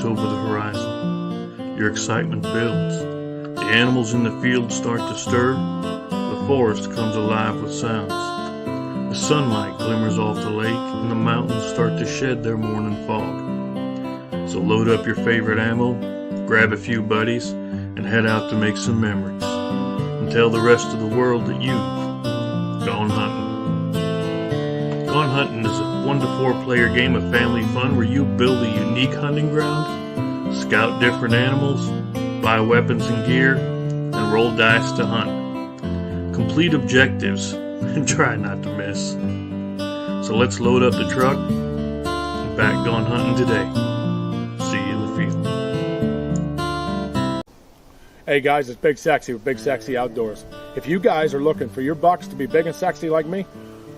peaks over the horizon. Your excitement builds. The animals in the field start to stir. The forest comes alive with sounds. The sunlight glimmers off the lake, and the mountains start to shed their morning fog. So load up your favorite ammo, grab a few buddies, and head out to make some memories. And tell the rest of the world that you've gone hunting. Gone Hunting is a 1 to 4 player game of family fun where you build a unique hunting ground, scout different animals, buy weapons and gear, and roll dice to hunt. Complete objectives and try not to miss. So let's load up the truck and back Gone Hunting today. See you in the field. Hey guys, it's Big Sexy with Big Sexy Outdoors. If you guys are looking for your bucks to be big and sexy like me,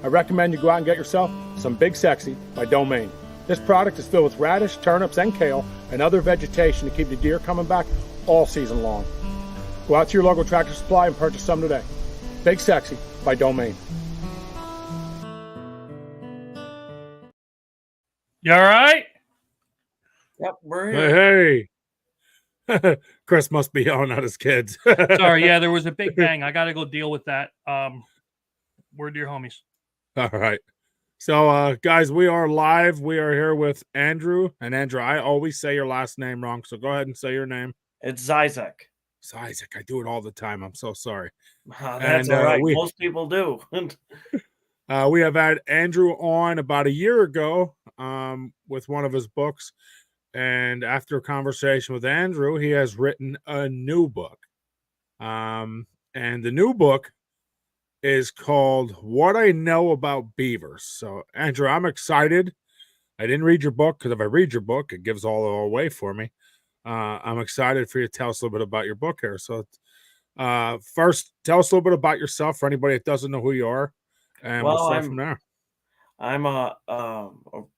I recommend you go out and get yourself some Big Sexy by Domain. This product is filled with radish, turnips, and kale, and other vegetation to keep the deer coming back all season long. Go out to your local Tractor Supply and purchase some today. Big Sexy by Domain. You all right? Yep, we're here. Hey. Chris must be yelling at his kids. Sorry, yeah, there was a big bang. I got to go deal with that. We're dear homies. All right. So, guys, we are live. We are here with Andrew. And Andrew, I always say your last name wrong, so go ahead and say your name. It's Zysek. Zysek. I do it all the time. I'm so sorry. That's all right. Most people do. We have had Andrew on about a year ago with one of his books. And after a conversation with Andrew, he has written a new book. And the new book is called What I Know About Beavers. So, Andrew, I'm excited. I didn't read your book because if I read your book, it gives all away for me. I'm excited for you to tell us a little bit about your book here. So, first, tell us a little bit about yourself for anybody that doesn't know who you are, and we'll start from there. I'm a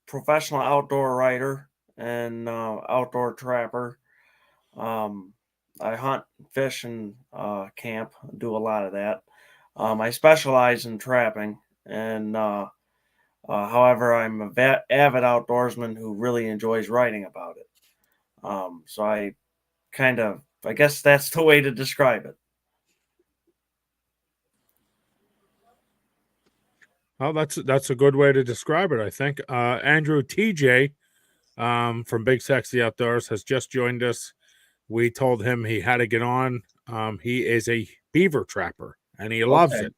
professional outdoor writer and outdoor trapper. I hunt, fish, and camp. Do a lot of that. I specialize in trapping, and however, I'm an avid outdoorsman who really enjoys writing about it. So I guess that's the way to describe it. Well, that's a good way to describe it, I think. Andrew TJ from Big Sexy Outdoors has just joined us. We told him he had to get on. He is a beaver trapper, and he loves it.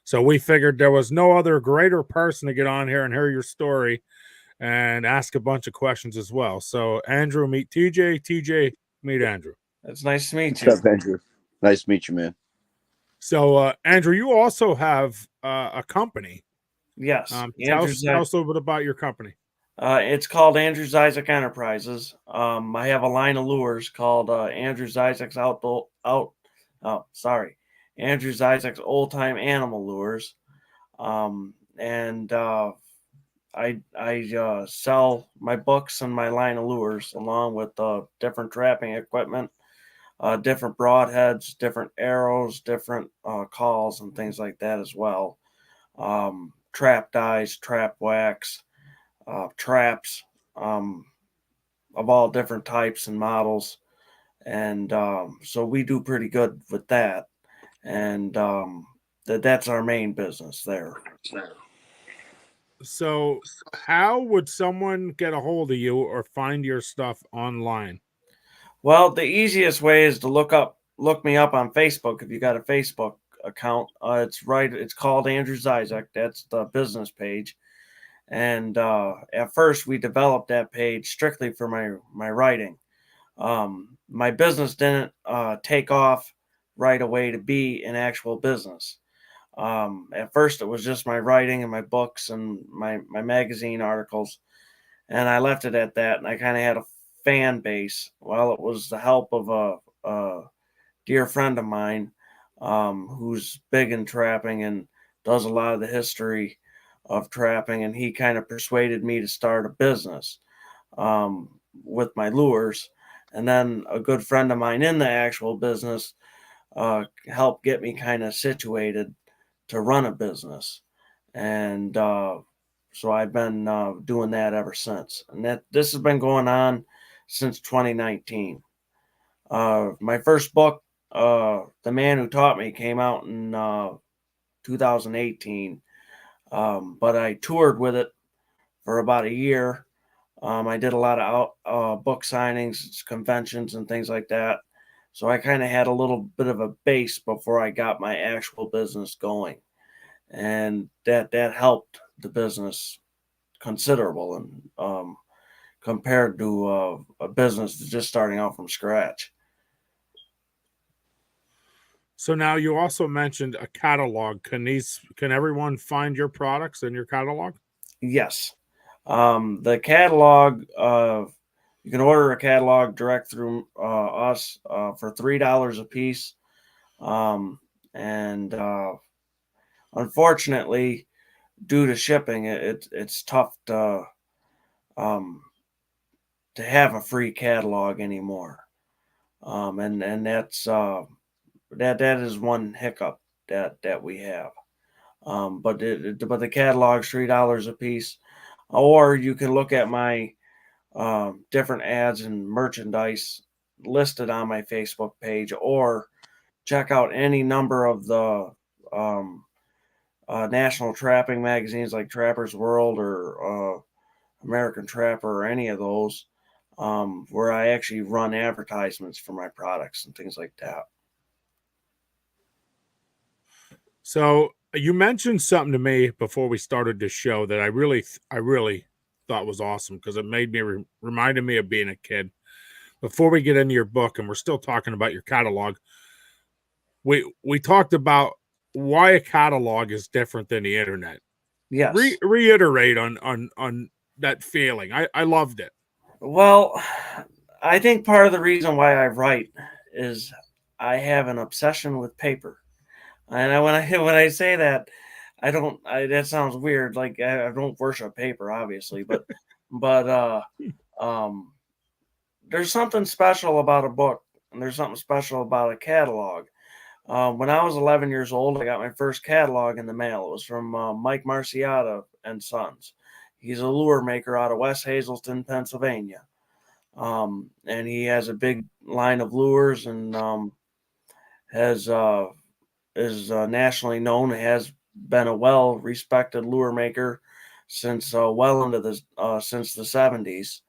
So we figured there was no other greater person to get on here and hear your story and ask a bunch of questions as well. So Andrew, meet TJ. TJ, meet Andrew. It's nice to meet you. What's up, Andrew? Nice to meet you, man. So, Andrew, you also have a company. Yes. Tell us a little bit about your company. It's called Andrew Zysek Enterprises. I have a line of lures called Andrew Zysek's Andrew Zysek's Old Time Animal Lures. I sell my books and my line of lures along with different trapping equipment, different broadheads, different arrows, different calls and things like that as well. Trap dyes, trap wax, traps of all different types and models. And so we do pretty good with that. And that's our main business there. So how would someone get a hold of you or find your stuff online? Well, the easiest way is to look me up on Facebook. If you got a Facebook account, it's called Andrew Zysek. That's the business page. And at first we developed that page strictly for my writing. My business didn't take off right away to be an actual business. At first it was just my writing and my books and my magazine articles, and I left it at that. And I kind of had a fan base. Well, it was the help of a dear friend of mine who's big in trapping and does a lot of the history of trapping, and he kind of persuaded me to start a business with my lures. And then a good friend of mine in the actual business helped get me kind of situated to run a business. And so I've been doing that ever since. And this has been going on since 2019. My first book, The Man Who Taught Me, came out in 2018, but I toured with it for about a year. I did a lot of book signings, conventions, and things like that. So I kind of had a little bit of a base before I got my actual business going, and that helped the business considerable, and compared to a business that's just starting out from scratch. So now you also mentioned a catalog. Can everyone find your products in your catalog? Yes. The catalog, you can order a catalog direct through us for $3 a piece. And unfortunately, due to shipping, it's tough um, to have a free catalog anymore. And that's that is one hiccup that we have. But the catalog's $3 a piece, or you can look at my different ads and merchandise listed on my Facebook page, or check out any number of the um, national trapping magazines like Trapper's World or American Trapper or any of those, where I actually run advertisements for my products and things like that. So you mentioned something to me before we started this show that I really thought was awesome, because it made me reminded me of being a kid. Before we get into your book, and we're still talking about your catalog, we talked about why a catalog is different than the internet. Yes. Reiterate on that feeling. I loved it. Well, I think part of the reason why I write is I have an obsession with paper. And when I say that, that sounds weird. Like I don't worship paper, obviously, but um, there's something special about a book, and there's something special about a catalog. When I was 11 years old, I got my first catalog in the mail. It was from Mike Marciata and Sons. He's a lure maker out of West Hazelton, Pennsylvania, and he has a big line of lures, and has is nationally known. Has been a well-respected lure maker since well into the since the 70s,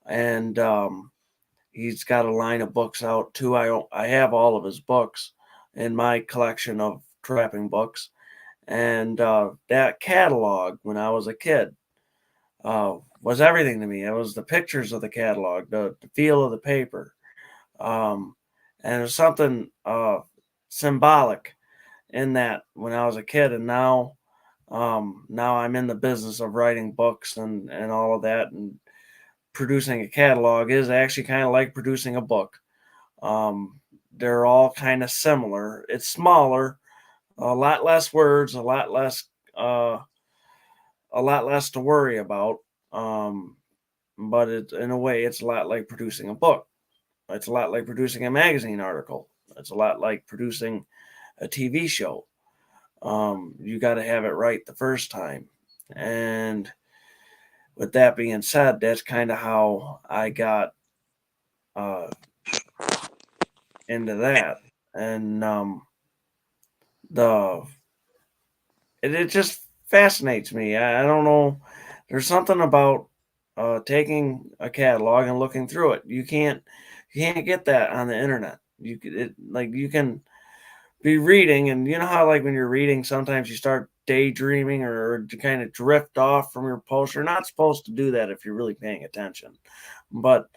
and he's got a line of books out too. I have all of his books in my collection of trapping books, and that catalog when I was a kid was everything to me. It was the pictures of the catalog, the feel of the paper, and there's something symbolic in that when I was a kid, and now I'm in the business of writing books and all of that, and producing a catalog is actually kind of like producing a book. They're all kind of similar. It's smaller, a lot less words, a lot less to worry about. But in a way, it's a lot like producing a book. It's a lot like producing a magazine article. It's a lot like producing a TV show. You got to have it right the first time. And with that being said, that's kind of how I got uh, into that. And the it just fascinates me. I don't know. There's something about taking a catalog and looking through it. You can't get that on the internet. You can be reading, and you know how like when you're reading, sometimes you start daydreaming or to kind of drift off from your post. You're not supposed to do that if you're really paying attention, but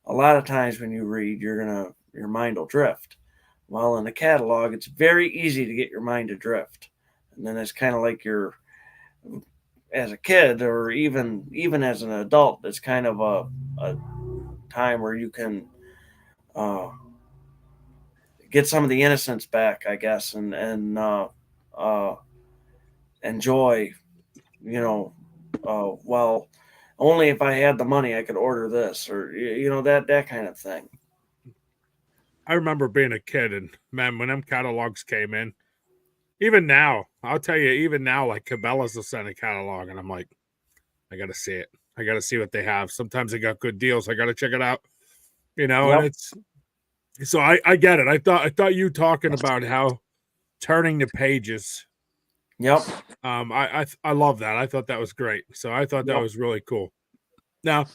a lot of times when you read, your mind will drift. Well, in a catalog, it's very easy to get your mind to drift, and then it's kind of like you're as a kid or even as an adult. It's kind of a time where you can uh, get some of the innocence back, I guess, and uh, enjoy. You know, well, only if I had the money I could order this, or that kind of thing. I remember being a kid, and man, when them catalogs came in, even now, I'll tell you, even now, like Cabela's will send a catalog, and I'm like, I gotta see it. I gotta see what they have. Sometimes they got good deals. I gotta check it out. you know, Yep. and it's so I get it. I thought you talking about how turning the pages. Yep. I love that. I thought that was great. So I thought that Yep. was really cool. Now,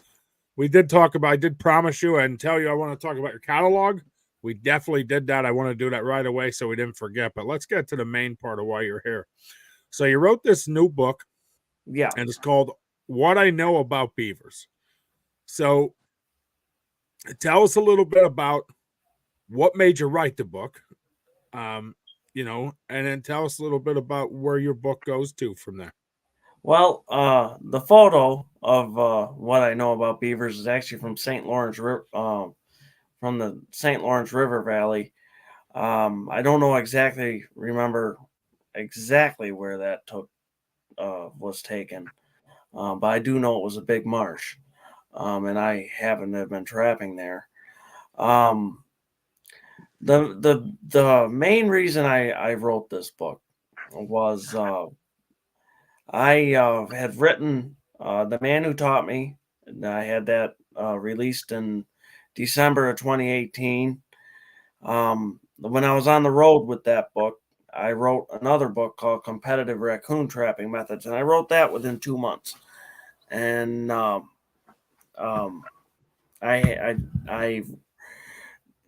we did talk about, I did promise you and tell you I want to talk about your catalog. We definitely did that. I want to do that right away so we didn't forget. But let's get to the main part of why you're here. So you wrote this new book, Yeah. and it's called What I Know About Beavers. So tell us a little bit about what made you write the book, you know, and then tell us a little bit about where your book goes to from there. Well, the photo of what I know about beavers is actually from St. Lawrence River, from the St. Lawrence River Valley. I don't know remember exactly where that was taken, but I do know it was a big marsh, and I happen to have been trapping there. Um, the main reason I wrote this book was I had written The Man Who Taught Me, and I had that released in December of 2018. When I was on the road with that book, I wrote another book called Competitive Raccoon Trapping Methods, and I wrote that within 2 months. And um, I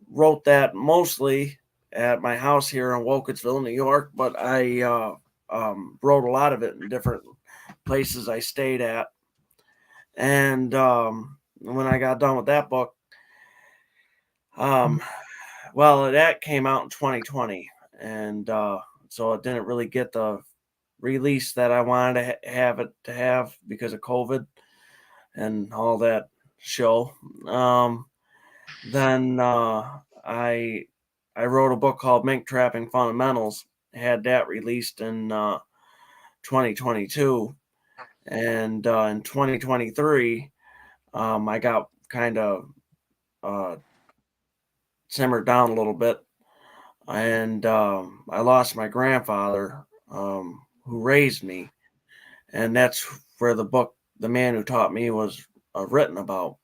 wrote that mostly at my house here in Wilkesville, New York, but I wrote a lot of it in different places I stayed at. And when I got done with that book, well, that came out in 2020, and so it didn't really get the release that I wanted to have because of COVID and all that show. Then I wrote a book called Mink Trapping Fundamentals. Had that released in 2022, and in 2023, I got kind of uh, simmered down a little bit, and I lost my grandfather, who raised me, and that's where the book "The Man Who Taught Me" was written about.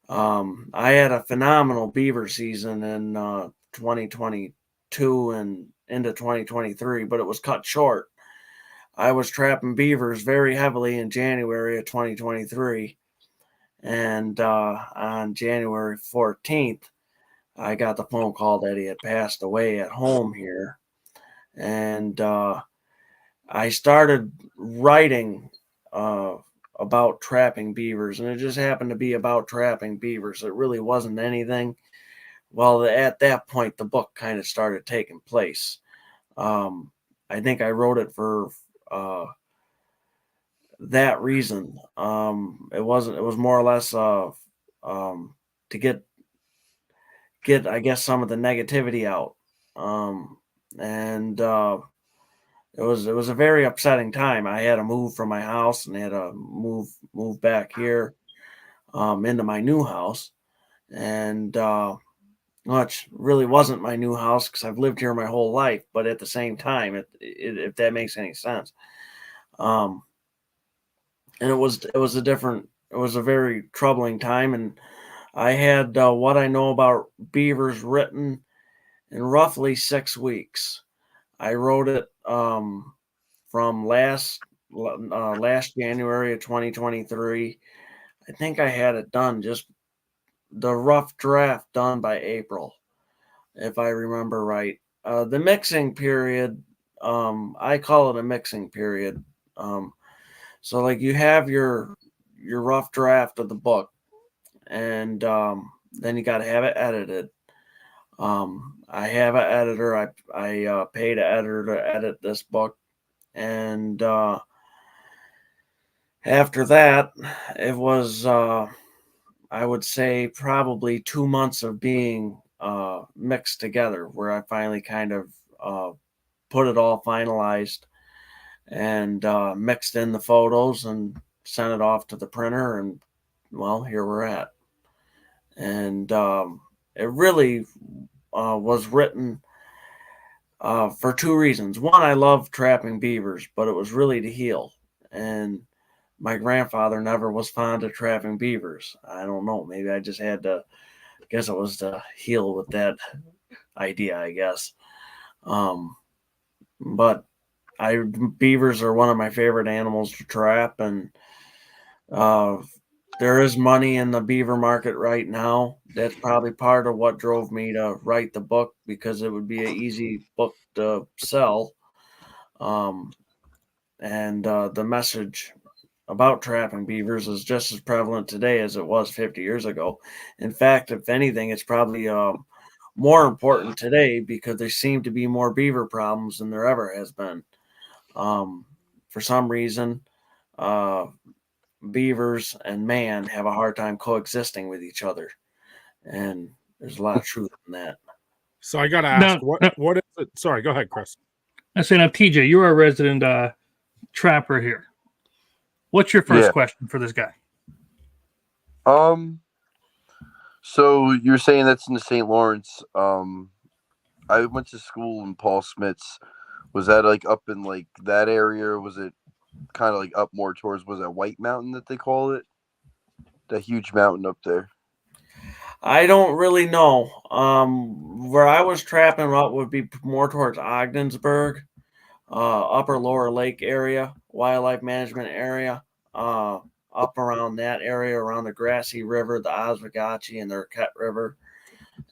I had a phenomenal beaver season in 2022 and into 2023, but it was cut short. I was trapping beavers very heavily in January of 2023, and on January 14th, I got the phone call that he had passed away at home here, and I started writing about trapping beavers, and it just happened to be about trapping beavers. It really wasn't anything. Well, at that point, the book kind of started taking place. I think I wrote it for that reason. It wasn't. It was more or less to get I guess some of the negativity out. And it was a very upsetting time. I had to move from my house and had to move back here into my new house, and which really wasn't my new house because I've lived here my whole life. But at the same time, if that makes any sense, um, and it was a very troubling time, and I had what I know about beavers written in roughly 6 weeks. I wrote it from last January of 2023. I think I had it done, just the rough draft done by April, if I remember right. The mixing period, I call it a mixing period. Um, so like you have your rough draft of the book, and then you got to have it edited. I have an editor. I paid an editor to edit this book, and after that, it was I would say probably 2 months of being mixed together, where I finally kind of put it all finalized and mixed in the photos and sent it off to the printer, and well, here we're at. And it really was written for two reasons. One, I love trapping beavers, but it was really to heal. And my grandfather never was fond of trapping beavers. I don't know. Maybe I just had to guess it was to heal with that idea, I guess. But beavers are one of my favorite animals to trap, and there is money in the beaver market right now. That's probably part of what drove me to write the book, because it would be an easy book to sell. And the message about trapping beavers is just as prevalent today as it was 50 years ago. In fact, if anything, it's probably more important today, because there seem to be more beaver problems than there ever has been. For some reason, beavers and man have a hard time coexisting with each other, and there's a lot of truth in that. So I got to ask, No. what is it? Sorry, go ahead, Chris. I say now, TJ, you're a resident trapper here. What's your first question for this guy? So you're saying that's in the St. Lawrence. I went to school in Paul Smith's. Was that like up in like that area, or was it kind of like up more towards, was that White Mountain that they call it? That huge mountain up there. I don't really know. Where I was trapping up would be more towards Ogdensburg, upper lower lake area, wildlife management area, up around that area, around the Grassy River, the Oswegatchie, and the Arquette River.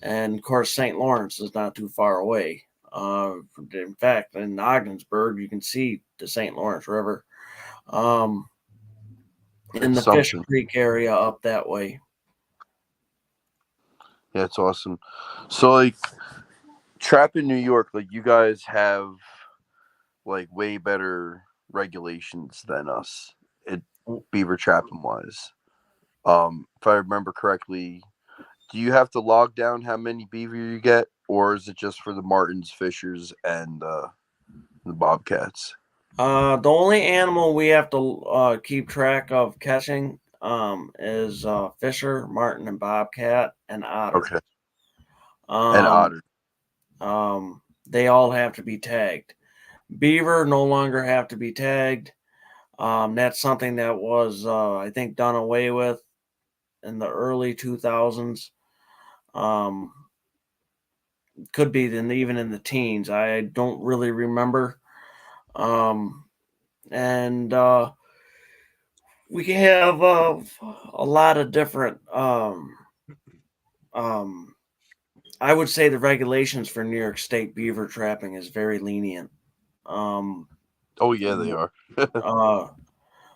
And of course, St. Lawrence is not too far away. In fact, in Ogdensburg, you can see the St. Lawrence River. In the Fish Creek area up that way. Yeah, it's awesome. So, like, trap in New York, like, you guys have, like, way better regulations than us, beaver trapping wise. If I remember correctly, do you have to log down how many beaver you get, or is it just for the martins, fishers, and the bobcats? The only animal we have to keep track of catching is fisher, martin, and bobcat, and otter. Okay. And otter. They all have to be tagged. Beaver no longer have to be tagged. That's something that was, I think, done away with in the early 2000s. Could be even in the teens. I don't really remember. And we have a lot of different. I would say the regulations for New York State beaver trapping is very lenient. Oh yeah, they are.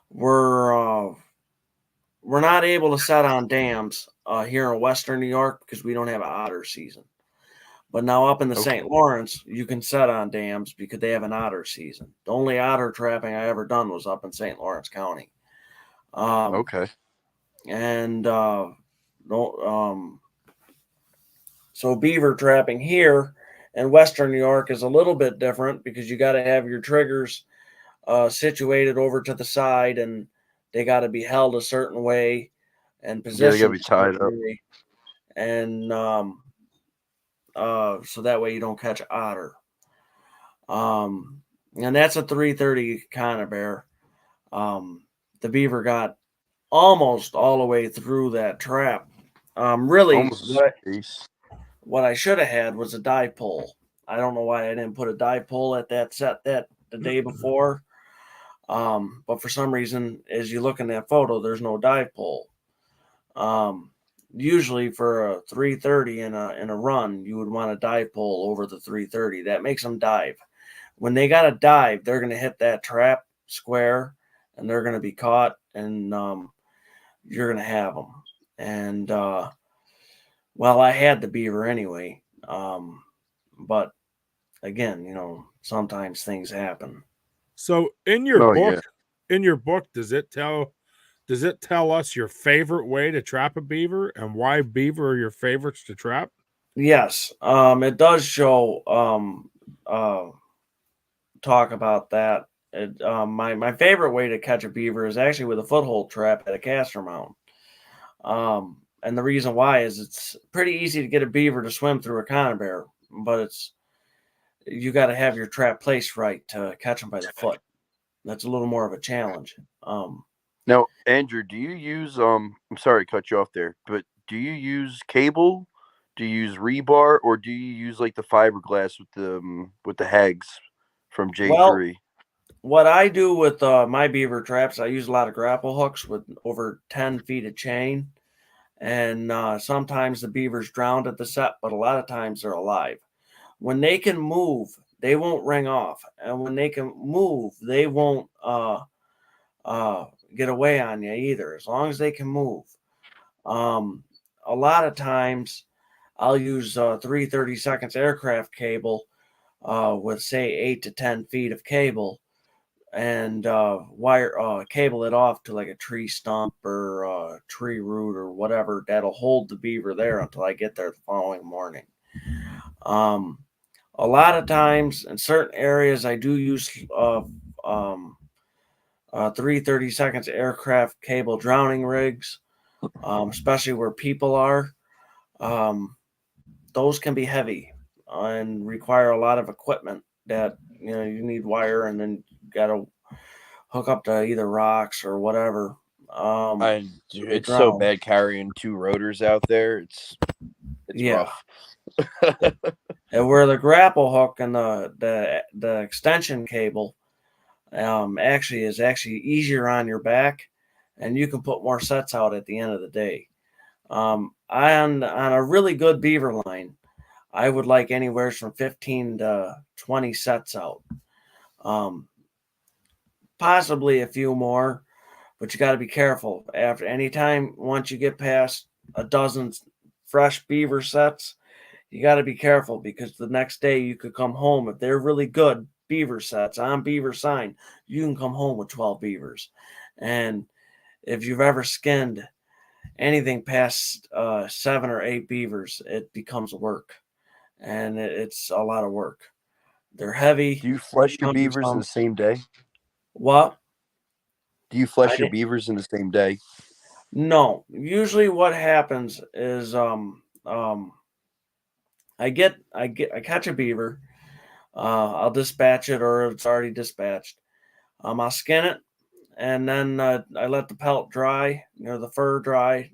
We're not able to set on dams here in Western New York because we don't have an otter season. But now up in the St. Lawrence, you can set on dams because they have an otter season. The only otter trapping I ever done was up in St. Lawrence County. And so beaver trapping here in Western New York is a little bit different, because you got to have your triggers situated over to the side, and they got to be held a certain way and positioned. Yeah, they got to be tied up. And so that way you don't catch otter. And that's a 330 conibear. The beaver got almost all the way through that trap. Really, what I should have had was a dive pole. I don't know why I didn't put a dive pole at that set that the day before. But for some reason, as you look in that photo, there's no dive pole. Usually for a 330 in a run, you would want a dive pole over the 330. That makes them dive. When they got to dive, they're going to hit that trap square, and they're going to be caught, and you're going to have them. And well, I had the beaver anyway. But again, sometimes things happen. So in your book, does it tell us your favorite way to trap a beaver and why beaver are your favorites to trap? Yes. It does show talk about that. My favorite way to catch a beaver is actually with a foothold trap at a caster mountain. And the reason why is it's pretty easy to get a beaver to swim through a conibear, but you got to have your trap placed right to catch them by the foot. That's a little more of a challenge. Now, Andrew, do you use I'm sorry to cut you off there, but do you use cable Do you use rebar or do you use like the fiberglass with the hags from Well, J3? what I do with my beaver traps, I use a lot of grapple hooks with over 10 feet of chain. And sometimes the beaver's drowned at the set, but a lot of times they're alive. When they can move, they won't ring off. And when they can move, they won't get away on you either, as long as they can move. A lot of times I'll use 3 seconds aircraft cable with, say, 8 to 10 feet of cable and wire cable it off to like a tree stump or tree root or whatever that'll hold the beaver there until I get there the following morning. A lot of times in certain areas I do use 3 seconds aircraft cable drowning rigs, especially where people are. Those can be heavy and require a lot of equipment that you need wire, and then you got to hook up to either rocks or whatever. It's so bad carrying 2 rotors out there. It's rough. And where the grapple hook and the extension cable actually is easier on your back, and you can put more sets out at the end of the day. On a really good beaver line, I would like anywhere from 15 to 20 sets out. Possibly a few more, but you got to be careful. Once you get past a dozen fresh beaver sets, you got to be careful, because the next day you could come home, if they're really good beaver sets on beaver sign, you can come home with 12 beavers. And if you've ever skinned anything past 7 or 8 beavers, it becomes work, and it's a lot of work. They're heavy. Do you flesh your beavers in the same day? What? Do you flesh your beavers in the same day? No. Usually what happens is I catch a beaver, I'll dispatch it, or it's already dispatched. I'll skin it, and then I let the pelt dry, the fur dry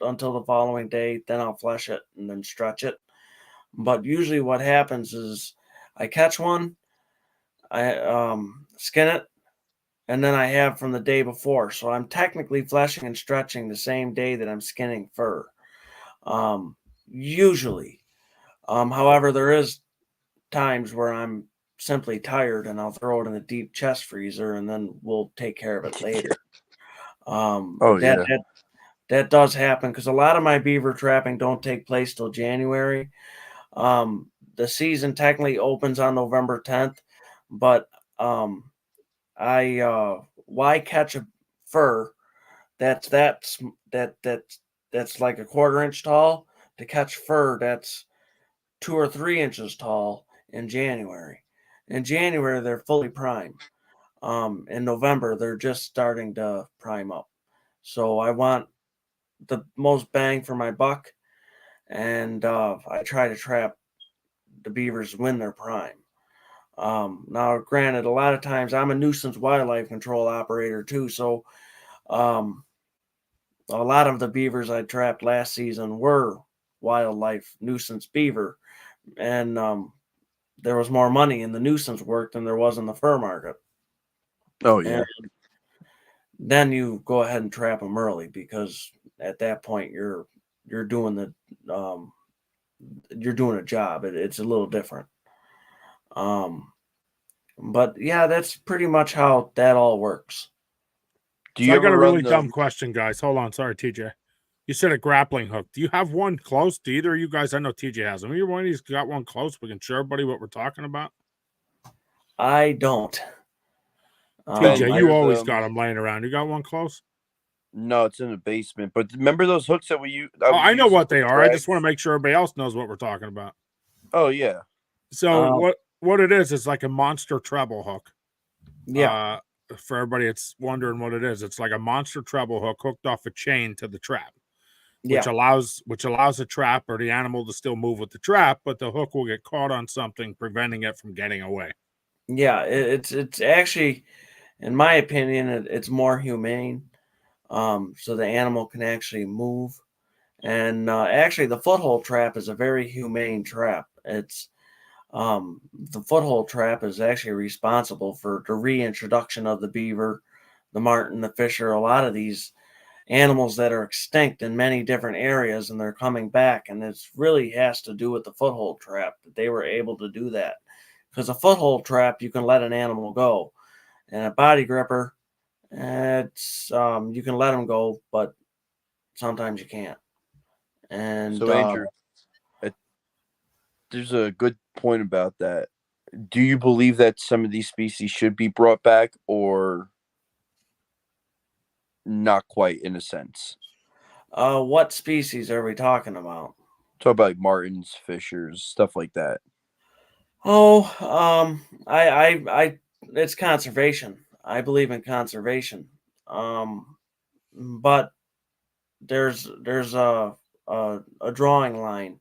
until the following day. Then I'll flesh it and then stretch it. But usually what happens is I catch one, I skin it, and then I have from the day before. So I'm technically fleshing and stretching the same day that I'm skinning fur. Usually. However, there is times where I'm simply tired and I'll throw it in a deep chest freezer, and then we'll take care of it later. That does happen, because a lot of my beaver trapping don't take place till January. The season technically opens on November 10th, but why catch a fur that's like a 1/4 inch tall to catch fur that's 2 or 3 inches tall in January? In January, they're fully primed. In November, they're just starting to prime up. So I want the most bang for my buck, and I try to trap the beavers when they're prime. Now, granted, a lot of times I'm a nuisance wildlife control operator too, so a lot of the beavers I trapped last season were wildlife nuisance beaver, and there was more money in the nuisance work than there was in the fur market. Oh yeah. And then you go ahead and trap them early, because at that point you're doing a job. It's a little different. But yeah, that's pretty much how that all works. I got a really dumb question, guys. Hold on. Sorry, TJ. You said a grappling hook. Do you have one close? Do either of you guys? I know TJ has them. Are you one of these got one close? We can show everybody what we're talking about. I don't. TJ, you always got them laying around. You got one close? No, it's in the basement. But remember those hooks that we use? I know what they are. I just want to make sure everybody else knows what we're talking about. Oh yeah. So what it is like a monster treble hook. Yeah. For everybody that's wondering what it is, it's like a monster treble hook hooked off a chain to the trap, which allows the trap or the animal to still move with the trap, but the hook will get caught on something, preventing it from getting away. Yeah, it's actually, in my opinion, it's more humane, so the animal can actually move And actually, the foothold trap is a very humane trap. It's the foothold trap is actually responsible for the reintroduction of the beaver, the marten, the fisher, a lot of these animals that are extinct in many different areas, and they're coming back. And it really has to do with the foothold trap that they were able to do that. Because a foothold trap, you can let an animal go, and a body gripper, it's you can let them go, but sometimes you can't. And So Andrew, uh, there's a good point about that. Do you believe that some of these species should be brought back, or not quite in a sense? what species are we talking about? Talk about like martins, fishers, stuff like that. Oh, it's conservation. I believe in conservation. But there's a drawing line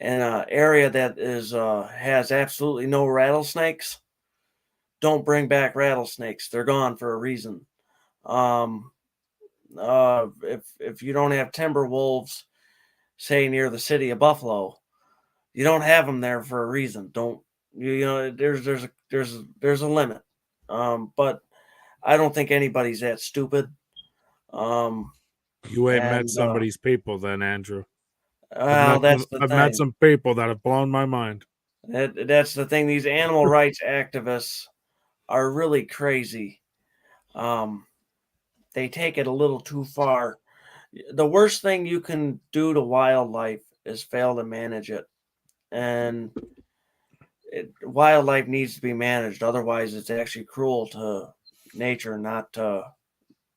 in an area that is has absolutely no rattlesnakes. Don't bring back rattlesnakes. They're gone for a reason. Um, if you don't have timber wolves, say near the city of Buffalo, you don't have them there for a reason. Don't you know? There's a limit. But I don't think anybody's that stupid. Um, You ain't met and some of these people, then, Andrew. well, that's the I've met thing. some people that have blown my mind. That's the thing. These animal rights activists are really crazy. Um, they take it a little too far. The worst thing you can do to wildlife is fail to manage it, and wildlife needs to be managed. Otherwise, it's actually cruel to nature not to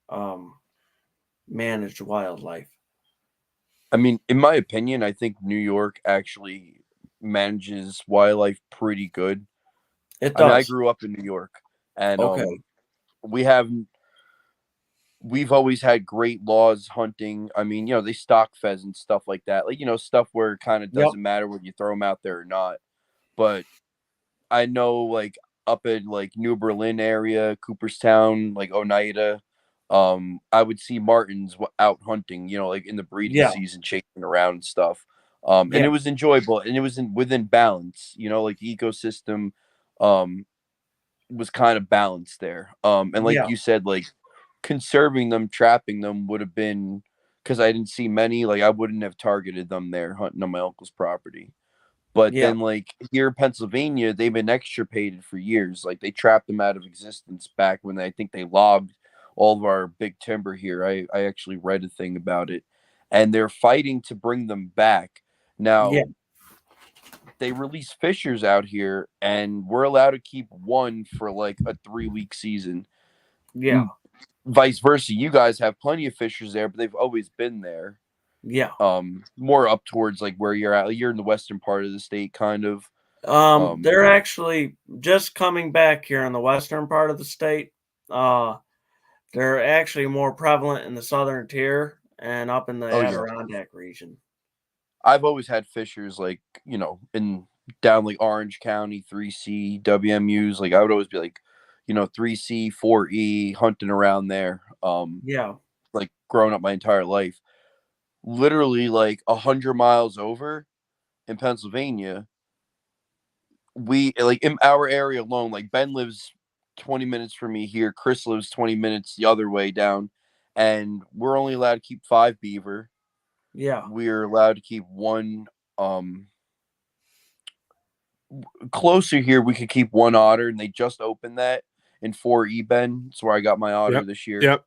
um, manage wildlife. I mean, in my opinion, I think New York actually manages wildlife pretty good. It I mean, I does. grew up in New York, and Okay. we have we've always had great laws hunting. I mean, they stock pheasants, stuff like that. Like, stuff where it kind of Yep. doesn't matter whether you throw them out there or not. But I know, like, up in like New Berlin area, Cooperstown, like Oneida, I would see martins out hunting, like in the breeding Yeah. season, chasing around and stuff. And Yeah. it was enjoyable, and it was within balance, like the ecosystem, um, was kind of balanced there. And like Yeah. you said, like conserving them, trapping them would have been, because I didn't see many, like I wouldn't have targeted them there hunting on my uncle's property. But Yeah. then, like here in Pennsylvania, they've been extirpated for years. Like they trapped them out of existence back when I think they logged all of our big timber here. I actually read a thing about it, and they're fighting to bring them back. Yeah. Now they release fishers out here, and we're allowed to keep one for like a 3-week season. Yeah. Vice versa, you guys have plenty of fishers there, but they've always been there. Yeah. More up towards like where you're at. You're in the western part of the state, kind of. They're actually just coming back here in the western part of the state. Uh, they're actually more prevalent in the southern tier and up in the Oh yeah, Adirondack region. I've always had fishers like in down like Orange County, 3C, WMUs. Like I would always be like, 3C, 4E, hunting around there. Yeah. Like growing up my entire life, literally like 100 miles over in Pennsylvania. We like in our area alone. Like Ben lives 20 minutes from me here. Chris lives 20 minutes the other way down, and we're only allowed to keep 5 beaver. Yeah. We're allowed to keep one. Closer here, we could keep one otter, and they just opened that in 4E Ben. That's where I got my otter Yep. this year. Yep.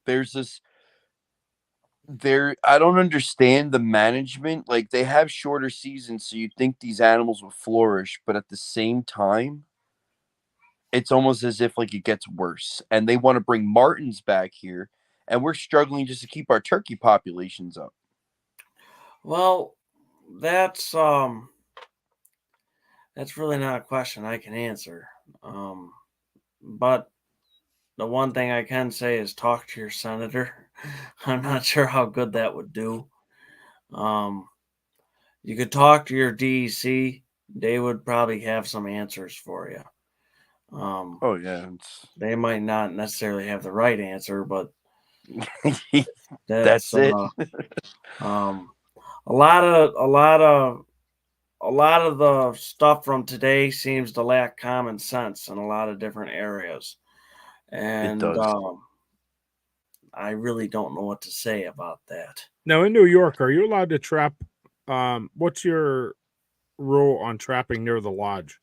There's this there I don't understand the management. Like they have shorter seasons, so you'd think these animals would flourish, but at the same time, it's almost as if like it gets worse. And they want to bring martins back here, and we're struggling just to keep our turkey populations up. Well, that's that's really not a question I can answer. But the one thing I can say is talk to your senator. I'm not sure how good that would do. Um, you could talk to your DEC. They would probably have some answers for you. Oh yeah, They might not necessarily have the right answer, but That's it. A lot of the stuff from today seems to lack common sense in a lot of different areas, and does. I really don't know what to say about that. Now, in New York, are you allowed to trap? What's your rule on trapping near the lodge?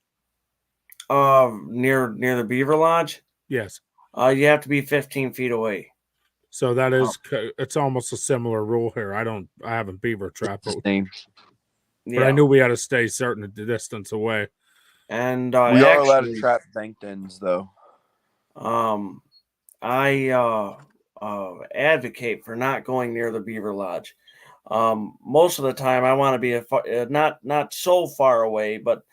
Near the Beaver Lodge, Yes. you have to be 15 feet away. So that is, it's almost a similar rule here. I haven't beaver trapped, but I Yeah, knew we had to stay certain distance away. and we are allowed to actually, trap bank dens, though. I advocate for not going near the Beaver Lodge. Most of the time, I want to be not so far away, but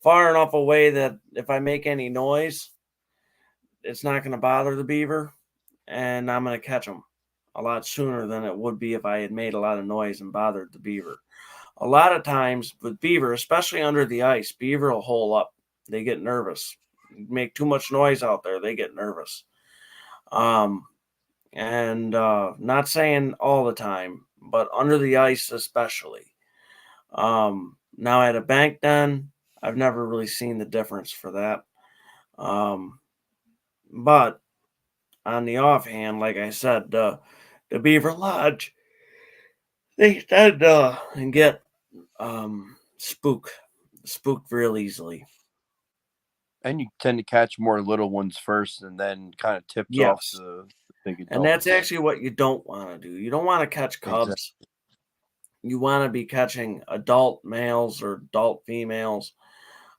far enough away that if I make any noise, it's not going to bother the beaver, and I'm going to catch them a lot sooner than it would be if I had made a lot of noise and bothered the beaver. A lot of times with beaver, especially under the ice, beaver will hole up. They get nervous. Make too much noise out there, they get nervous. And not saying all the time, but under the ice especially. Now at a bank den, I've never really seen the difference for that. But on the offhand, like I said, the Beaver Lodge, they tend and get spooked real easily. And you tend to catch more little ones first, and then kind of tips off Yes. the big adults. And that's actually what you don't want to do. You don't want to catch cubs. Exactly. You want to be catching adult males or adult females.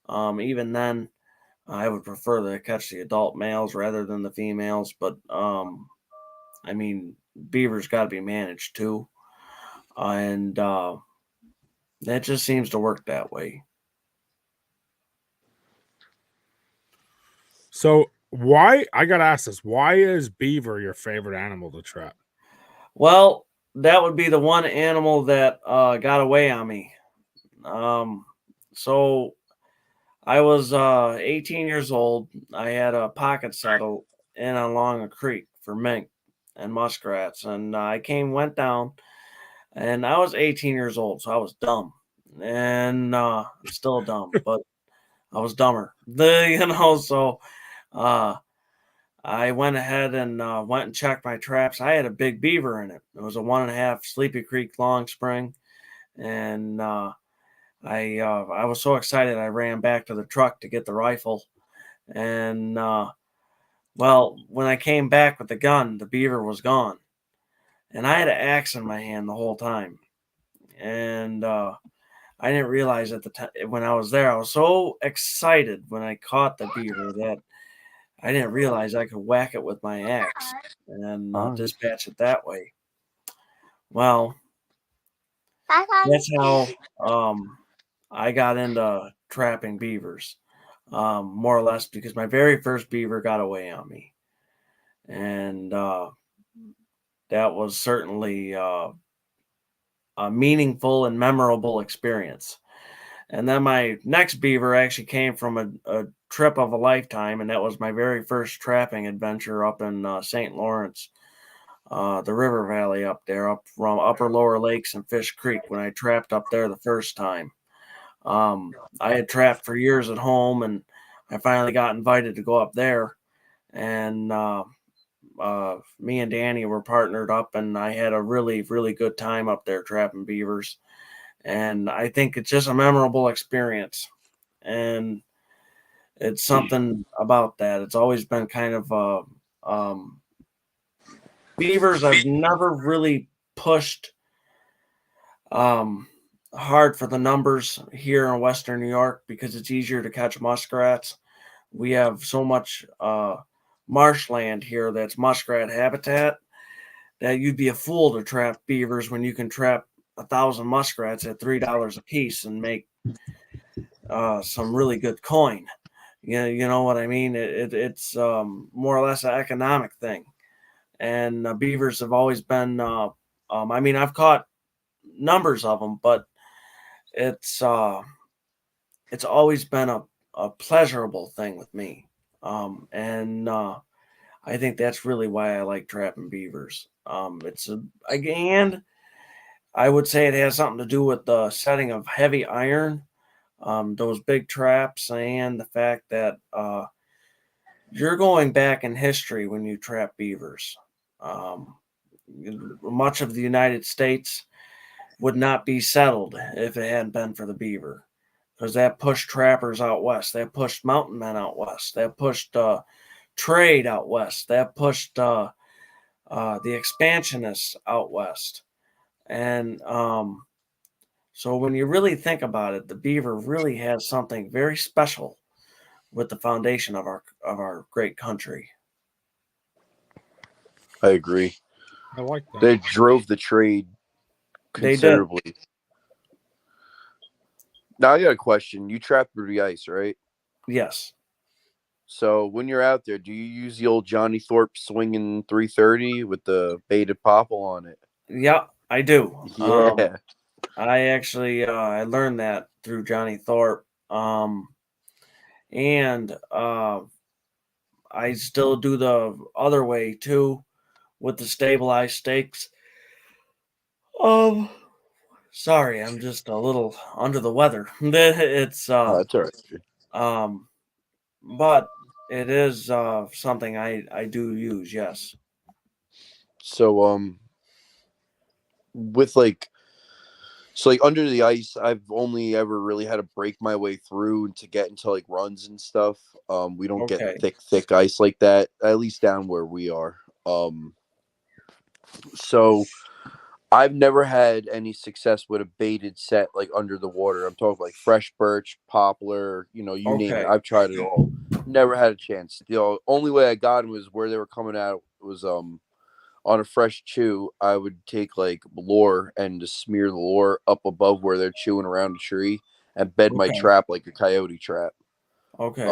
Even then, I would prefer to catch the adult males rather than the females. But I mean, beavers got to be managed too, and that just seems to work that way. So I gotta ask this, why is beaver your favorite animal to trap? Well, that would be the one animal that got away on me. So I was 18 years old. I had a pocket settle in along a creek for mink and muskrats, and I went down, and I was 18 years old, so I was dumb, and still dumb, but I was dumber. So uh, I went ahead and went and checked my traps. I had a big beaver in it. It was a 1.5 Sleepy Creek long spring, and I was so excited I ran back to the truck to get the rifle, and well, when I came back with the gun, the beaver was gone, and I had an axe in my hand the whole time, and I didn't realize at the time when I was there. I was so excited when I caught the beaver that I didn't realize I could whack it with my axe and dispatch it that way. Well, that's how I got into trapping beavers, more or less because my very first beaver got away on me, and that was certainly a meaningful and memorable experience. And then my next beaver actually came from a trip of a lifetime, and that was my very first trapping adventure up in St. Lawrence, the river valley up there, up from Upper Lower Lakes and Fish Creek when I trapped up there the first time. I had trapped for years at home, and I finally got invited to go up there. And me and Danny were partnered up, and I had a really, really good time up there trapping beavers. And I think it's just a memorable experience. And it's something about that. It's always been kind of beavers. I've never really pushed hard for the numbers here in Western New York because it's easier to catch muskrats. We have so much marshland here that's muskrat habitat that you'd be a fool to trap beavers when you can trap 1,000 muskrats at $3 a piece and make some really good coin. You know what I mean? It's more or less an economic thing, and beavers have always been. I mean, I've caught numbers of them, but it's always been a pleasurable thing with me, and I think that's really why I like trapping beavers. And I would say it has something to do with the setting of heavy iron, those big traps, and the fact that you're going back in history when you trap beavers. Um, Much of the United States would not be settled if it hadn't been for the beaver, because that pushed trappers out west, that pushed mountain men out west, that pushed trade out west, that pushed the expansionists out west. And so when you really think about it, the beaver really has something very special with the foundation of our great country. I agree. I like that. They drove the trade They did. considerably. Now I got a question. You trap through the ice, right? Yes. So when you're out there, do you use the old Johnny Thorpe swinging 330 with the baited popple on it? Yeah, I do. Yeah. I actually I learned that through Johnny Thorpe. And I still do the other way too with the stabilized stakes. Um Sorry, I'm just a little under the weather. It's Oh, that's all right. um but it is something I do use, yes. So with like under the ice, I've only ever really had to break my way through to get into like runs and stuff. We don't get Okay. thick ice like that, at least down where we are. So I've never had any success with a baited set like under the water. I'm talking like fresh birch, poplar, you name it. Okay. I've tried it all. Never had a chance. The only way I got them was where they were coming out was on a fresh chew. I would take like lure and just smear the lure up above where they're chewing around a tree and bed my Okay. trap like a coyote trap. Okay.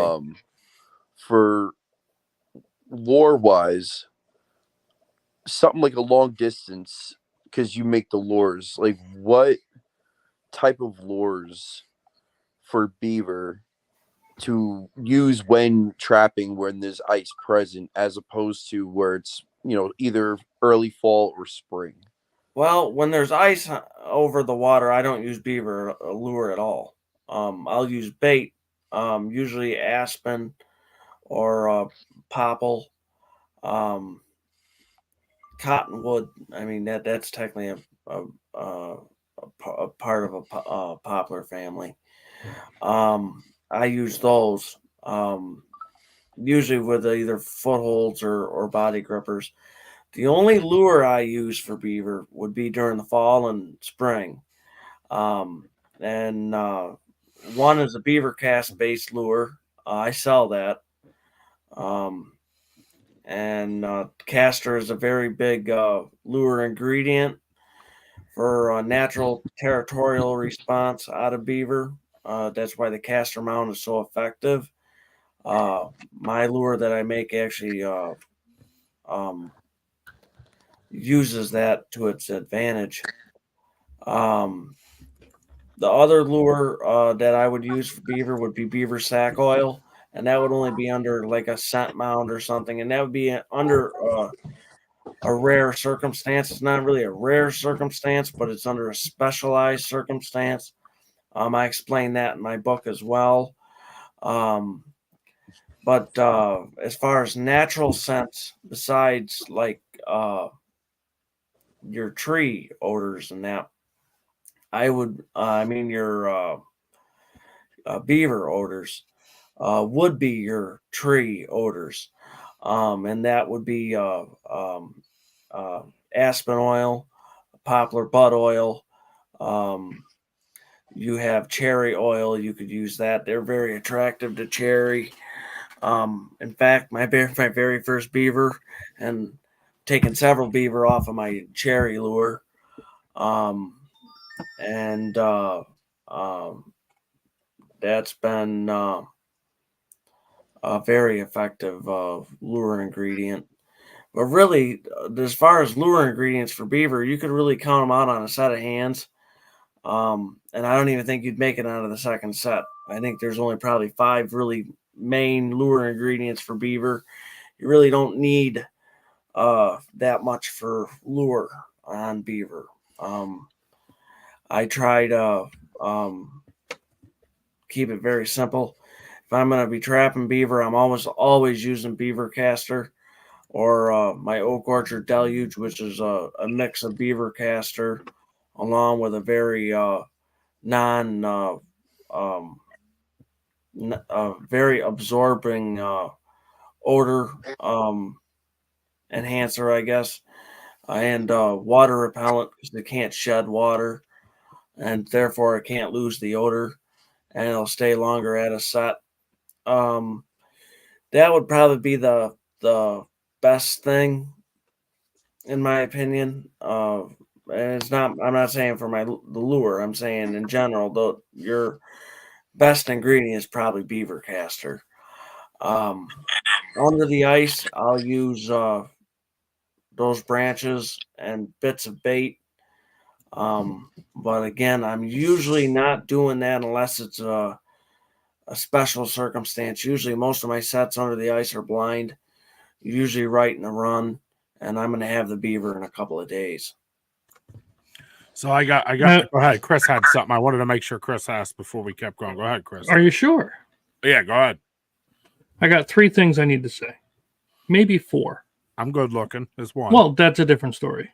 For lure wise, something like a long distance, because you make the lures. Like what type of lures for beaver to use when trapping when there's ice present, as opposed to where it's either early fall or spring? Well, when there's ice over the water, I don't use beaver lure at all. I'll use bait, usually aspen or popple, um, cottonwood. I mean that's technically a part of a poplar family. I use those usually with either footholds or body grippers. The only lure I use for beaver would be during the fall and spring. And One is a beaver cast based lure. I sell that. Um, and Castor is a very big lure ingredient for a natural territorial response out of beaver. That's why the castor mount is so effective. My lure that I make actually um, uses that to its advantage. Um, the other lure that I would use for beaver would be beaver sack oil, and that would only be under like a scent mound or something, and that would be under a rare circumstance. It's not really a rare circumstance, but it's under a specialized circumstance. I explain that in my book as well. But As far as natural scents, besides like your tree odors and that, your beaver odors would be your tree odors. And that would be uh, aspen oil, poplar bud oil. Um, you have cherry oil. You could use that. They're very attractive to cherry. In fact, my very first beaver, and taken several beaver off of my cherry lure. Um, and That's been a very effective lure ingredient. But really, as far as lure ingredients for beaver, you could really count them out on a set of hands. And I don't even think you'd make it out of the second set. I think there's only probably 5 really main lure ingredients for beaver. you really don't need that much for lure on beaver. I try to keep it very simple. If I'm going to be trapping beaver, I'm always using beaver caster or my Oak Orchard Deluge, which is a mix of beaver caster along with a very very absorbing odor enhancer, I guess, and water repellent because it can't shed water, and therefore it can't lose the odor, and it'll stay longer at a set. That would probably be the best thing, in my opinion. And it's not. I'm not saying for the lure. I'm saying in general, though, your best ingredient is probably beaver caster. Under the ice, I'll use those branches and bits of bait. But again, I'm usually not doing that unless it's a special circumstance. Usually, most of my sets under the ice are blind, usually right in the run, and I'm going to have the beaver in a couple of days. So I got. Go ahead. Chris had something. I wanted to make sure Chris asked before we kept going. Go ahead, Chris. Are you sure? Yeah, go ahead. I got 3 things I need to say, maybe 4. I'm good looking. There's one. Well, that's a different story.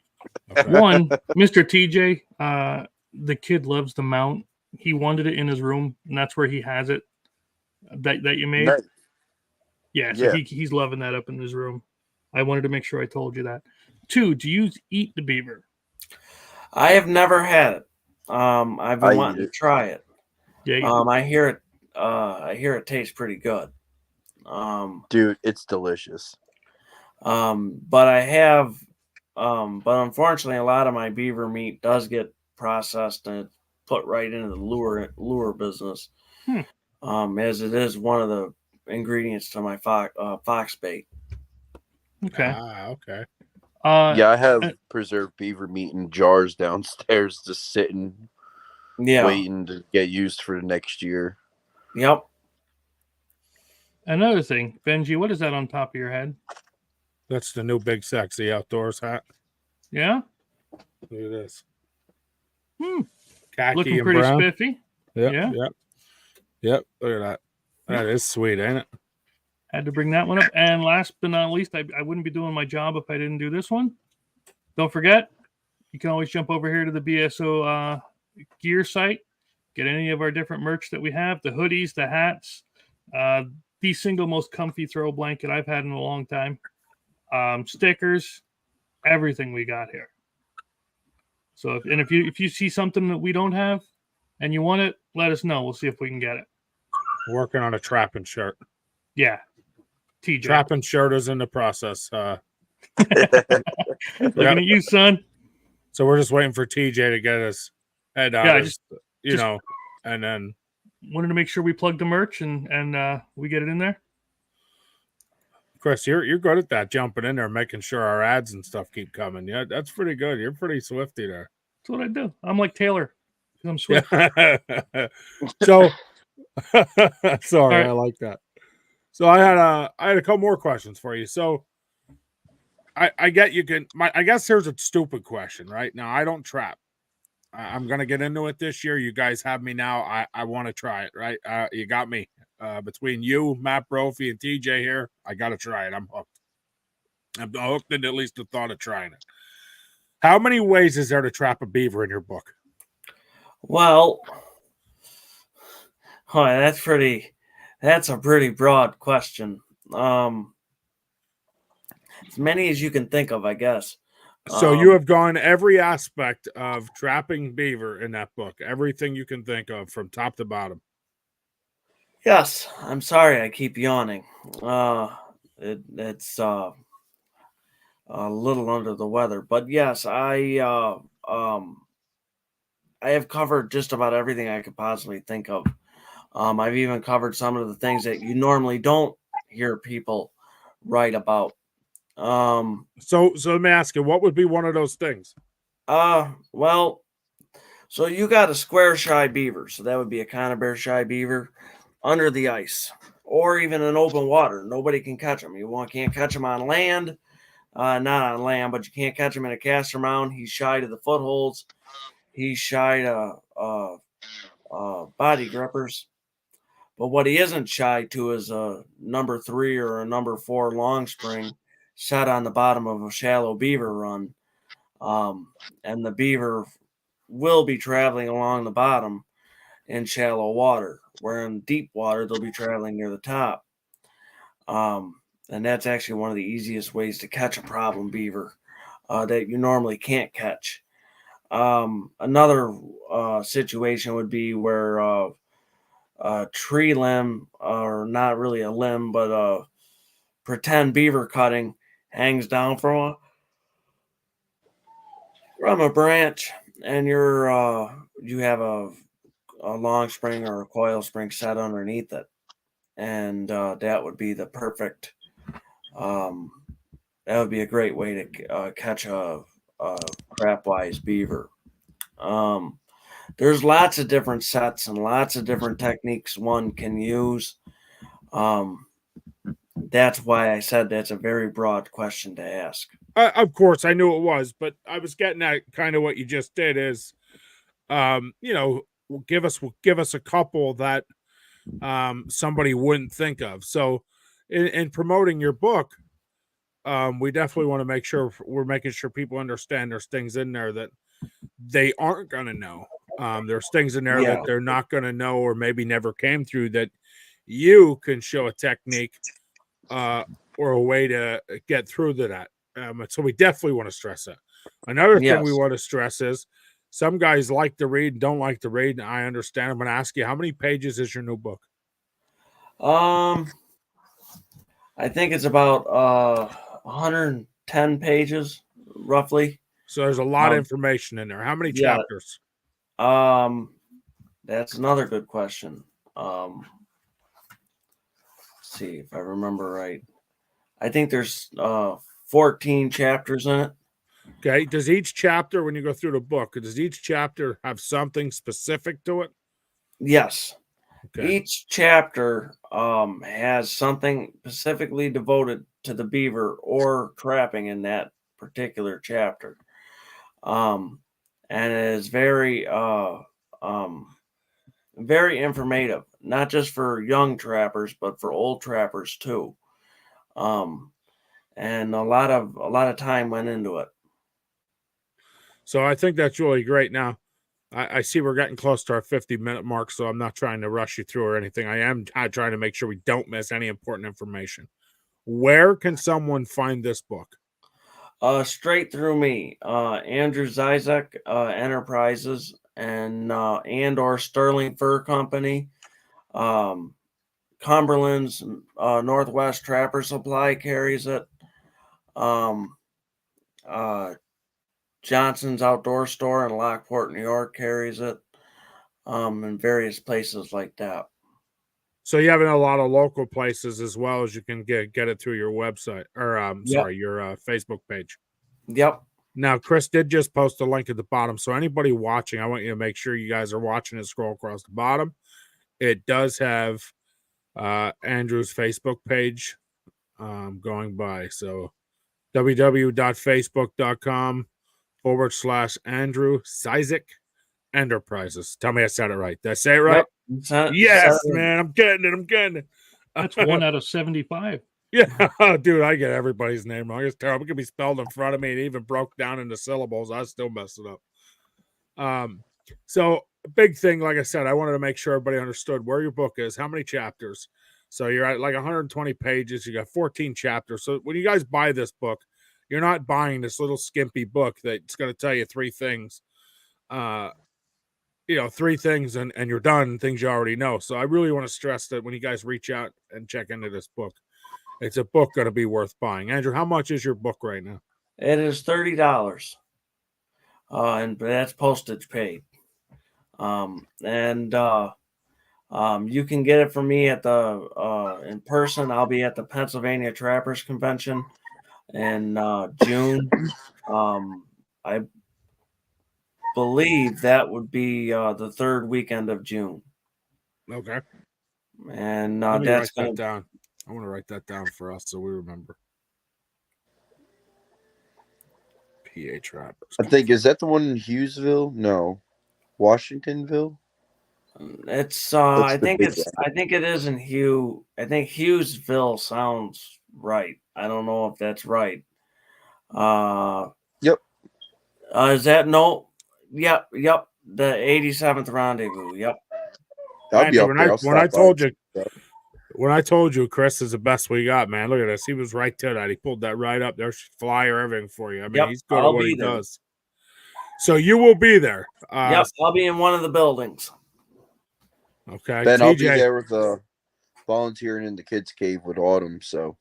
Okay. One, Mr. TJ, the kid loves the mount. He wanted it in his room, and that's where he has it. That you made. Nice. Yeah, so he's loving that up in his room. I wanted to make sure I told you that. 2, do you eat the beaver? I have never had it. I've been wanting to try it. Yeah. I hear it. I hear it tastes pretty good. Dude, it's delicious. But I have. But unfortunately, a lot of my beaver meat does get processed and put right into the lure business. As it is one of the ingredients to my fox bait. Okay. Okay. Yeah, I have preserved beaver meat in jars downstairs, just sitting, waiting to get used for the next year. Yep. Another thing, Benji, what is that on top of your head? That's the new big sexy outdoors hat. Yeah. Look at this. Khaki looking pretty brown. Spiffy. Yep. Look at that. That is sweet, ain't it? Had to bring that one up. And last but not least, I wouldn't be doing my job if I didn't do this one. Don't forget, you can always jump over here to the BSO gear site, get any of our different merch that we have, the hoodies, the hats, the single most comfy throw blanket I've had in a long time, stickers, everything we got here. So if you see something that we don't have and you want it, let us know. We'll see if we can get it. Working on a trapping shirt. Yeah. TJ. Trapping shirt is in the process. Looking at you, son. So we're just waiting for TJ to get us head out. Yeah, and then wanted to make sure we plug the merch and we get it in there. Chris, you're good at that, jumping in there, making sure our ads and stuff keep coming. Yeah, that's pretty good. You're pretty swifty there. That's what I do. I'm like Taylor because I'm swift. So, sorry, right. I like that. So I had a couple more questions for you. So I get you can. I guess here's a stupid question, right? Now I don't trap. I'm gonna get into it this year. You guys have me now. I want to try it, right? You got me. Between you, Matt Brophy, and TJ here, I got to try it. I'm hooked. I'm hooked into at least the thought of trying it. How many ways is there to trap a beaver in your book? Well, that's a pretty broad question. As many as you can think of, I guess. So you have gone every aspect of trapping beaver in that book, everything you can think of from top to bottom. Yes, I'm sorry I keep yawning. It's a little under the weather, but yes, I have covered just about everything I could possibly think of. I've even covered some of the things that you normally don't hear people write about. So let me ask you, what would be one of those things? Well, so you got a square shy beaver, so that would be a conibear shy beaver under the ice, or even in open water. Nobody can catch him. Can't catch him on land, not on land, but you can't catch him in a caster mound. He's shy to the footholds. He's shy to body grippers. But what he isn't shy to is a number 3 or a number 4 long spring set on the bottom of a shallow beaver run. And the beaver will be traveling along the bottom in shallow water, where in deep water they'll be traveling near the top. And that's actually one of the easiest ways to catch a problem beaver that you normally can't catch. Another situation would be where a tree limb, or not really a limb, but a pretend beaver cutting hangs down from a branch, and you have a long spring or a coil spring set underneath it, and that would be the perfect. That would be a great way to catch a crapwise beaver. There's lots of different sets and lots of different techniques one can use. That's why I said that's a very broad question to ask. Of course, I knew it was, but I was getting at kind of what you just did is, give us a couple that somebody wouldn't think of. So, in promoting your book, we definitely want to make sure we're making sure people understand there's things in there that they aren't going to know. There's things in there that they're not going to know, or maybe never came through, that you can show a technique or a way to get through to that. So we definitely want to stress that. Another thing we want to stress is some guys like to read and don't like to read, and I understand. I'm going to ask you, how many pages is your new book? I think it's about 110 pages, roughly. So there's a lot of information in there. How many chapters? That's another good question. Let's see if I remember right. I think there's 14 chapters in it. Okay. Does each chapter, when you go through the book, does each chapter have something specific to it? Yes. Okay. Each chapter has something specifically devoted to the beaver or trapping in that particular chapter. And it is very very informative, not just for young trappers, but for old trappers too. And a lot of time went into it. So I think that's really great. Now, I see we're getting close to our 50-minute mark, so I'm not trying to rush you through or anything. I am trying to make sure we don't miss any important information. Where can someone find this book? Straight through me, Andrew Zysek Enterprises and or Sterling Fur Company, Cumberland's Northwest Trapper Supply carries it. Johnson's Outdoor Store in Lockport, New York carries it. And various places like that. So you have in a lot of local places as well as you can get it through your website or your Facebook page. Yep. Now, Chris did just post a link at the bottom. So anybody watching, I want you to make sure you guys are watching and scroll across the bottom. It does have Andrew's Facebook page going by. So www.facebook.com/Andrew Zysek Enterprises. Tell me I said it right. Did I say it right? Yep. Yes, man. I'm getting it. That's 1 out of 75. Yeah, dude, I get everybody's name wrong. It's terrible. It could be spelled in front of me and even broke down into syllables. I still mess it up. So big thing, like I said, I wanted to make sure everybody understood where your book is, how many chapters. So you're at like 120 pages. You got 14 chapters. So when you guys buy this book, you're not buying this little skimpy book that's going to tell you 3 things. 3 things and you're done, things you already know. So I really want to stress that when you guys reach out and check into this book, it's a book going to be worth buying. Andrew, how much is your book right now? It is $30. And that's postage paid. You can get it from me at the in person. I'll be at the Pennsylvania Trappers Convention in June. I believe that would be the 3rd weekend of June. Okay. And Let me that's write going that down. I want to write that down for us so we remember. PA Trappers. I think, is that the one in Hughesville? No, Washingtonville. it's That's I the think big it's one. I think it is in Hugh. I think Hughesville sounds right. I don't know if that's right. Yep. Is that no? Yep. The 87th rendezvous. Yep. I'll be Andrew, up there. I'll when I stop by. told you Chris is the best we got, man. Look at this. He was right to that. He pulled that right up. There's flyer, everything for you. I mean, Yep, he's good at I'll what be he there. does. So you will be there. Yep. I'll be in one of the buildings. Okay. Ben, I'll be TJ, there with volunteering in the kids' cave with Autumn. So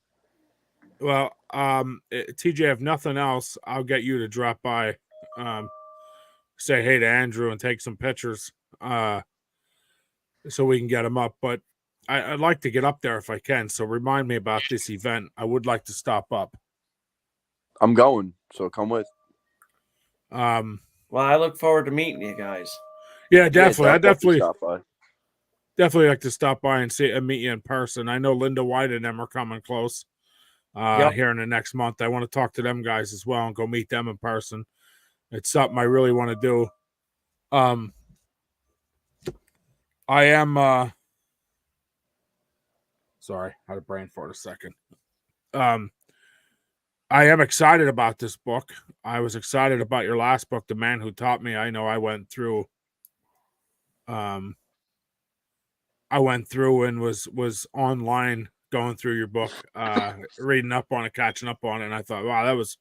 well, TJ, if nothing else, I'll get you to drop by, say hey to Andrew and take some pictures, so we can get him up. But I'd like to get up there if I can. So remind me about this event. I would like to stop up. I'm going. So come with. Well, I look forward to meeting you guys. Yeah, definitely. Yeah, I definitely stop by. definitely like to stop by and see and meet you in person. I know Linda White and them are coming close here in the next month. I want to talk to them guys as well and go meet them in person. It's something I really want to do. I am sorry, I had a brain fart a second. I am excited about this book. I was excited about your last book, The Man Who Taught Me. I know I went through and was online going through your book, reading up on it, catching up on it, and I thought, wow, that was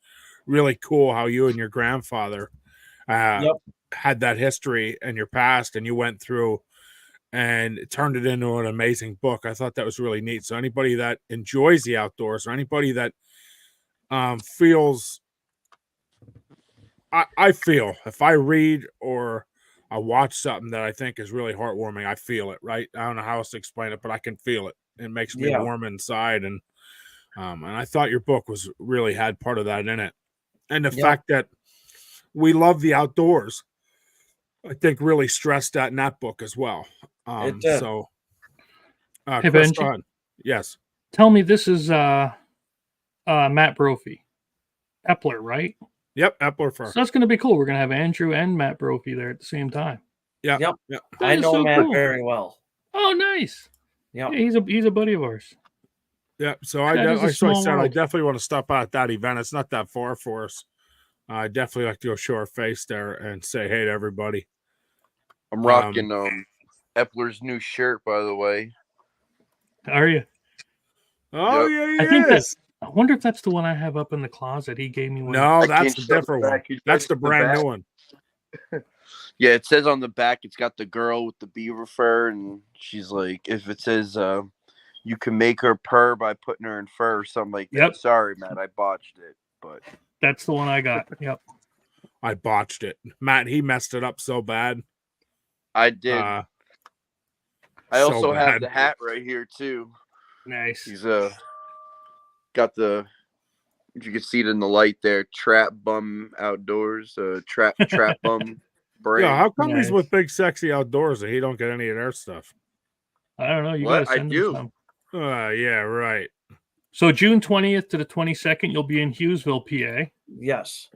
really cool how you and your grandfather had that history and your past, and you went through and turned it into an amazing book. I thought that was really neat. So anybody that enjoys the outdoors or anybody that feels, I feel if I read or I watch something that I think is really heartwarming, I feel it, right? I don't know how else to explain it, but I can feel it. It makes me warm inside. And I thought your book was really had part of that in it. And the fact that we love the outdoors, I think really stressed that in that book as well. It did. So Hey, Chris, Benji, go ahead. Yes. tell me this is Matt Brophy. Epler, right? Yep, Epler So first. that's going to be cool. We're going to have Andrew and Matt Brophy there at the same time. Yep. I know so Matt cool. very well. Oh, nice. Yep. Yeah, he's a buddy of ours. Yeah, so That is a like I small said, I world. definitely want to stop out at that event. It's not that far for us. I definitely like to go show our face there and say hey to everybody. I'm rocking Epler's new shirt, by the way. Are you? Oh Yep. yeah, I think is. that's. I wonder if that's the one I have up in the closet. He gave me one. No, I that's can't the show the different one. back. You That's guys the the brand back. new one. Yeah, it says on the back, it's got the girl with the beaver fur, and she's like, if it says you can make her purr by putting her in fur or something like that. Yep. Sorry, Matt, I botched it, but That's the one I got. Yep. I botched it. Matt, he messed it up so bad. I did. I also have bad. the hat right here too. Nice. He's got the, if you can see it in the light there, Trap Bum Outdoors, Trap Bum brand. Yeah, how come he's Nice. with Big Sexy Outdoors and he don't get any of their stuff? I don't know. You What? got to I send do. him some. Yeah, right. So June 20th to the 22nd, you'll be in Hughesville, PA. Yes.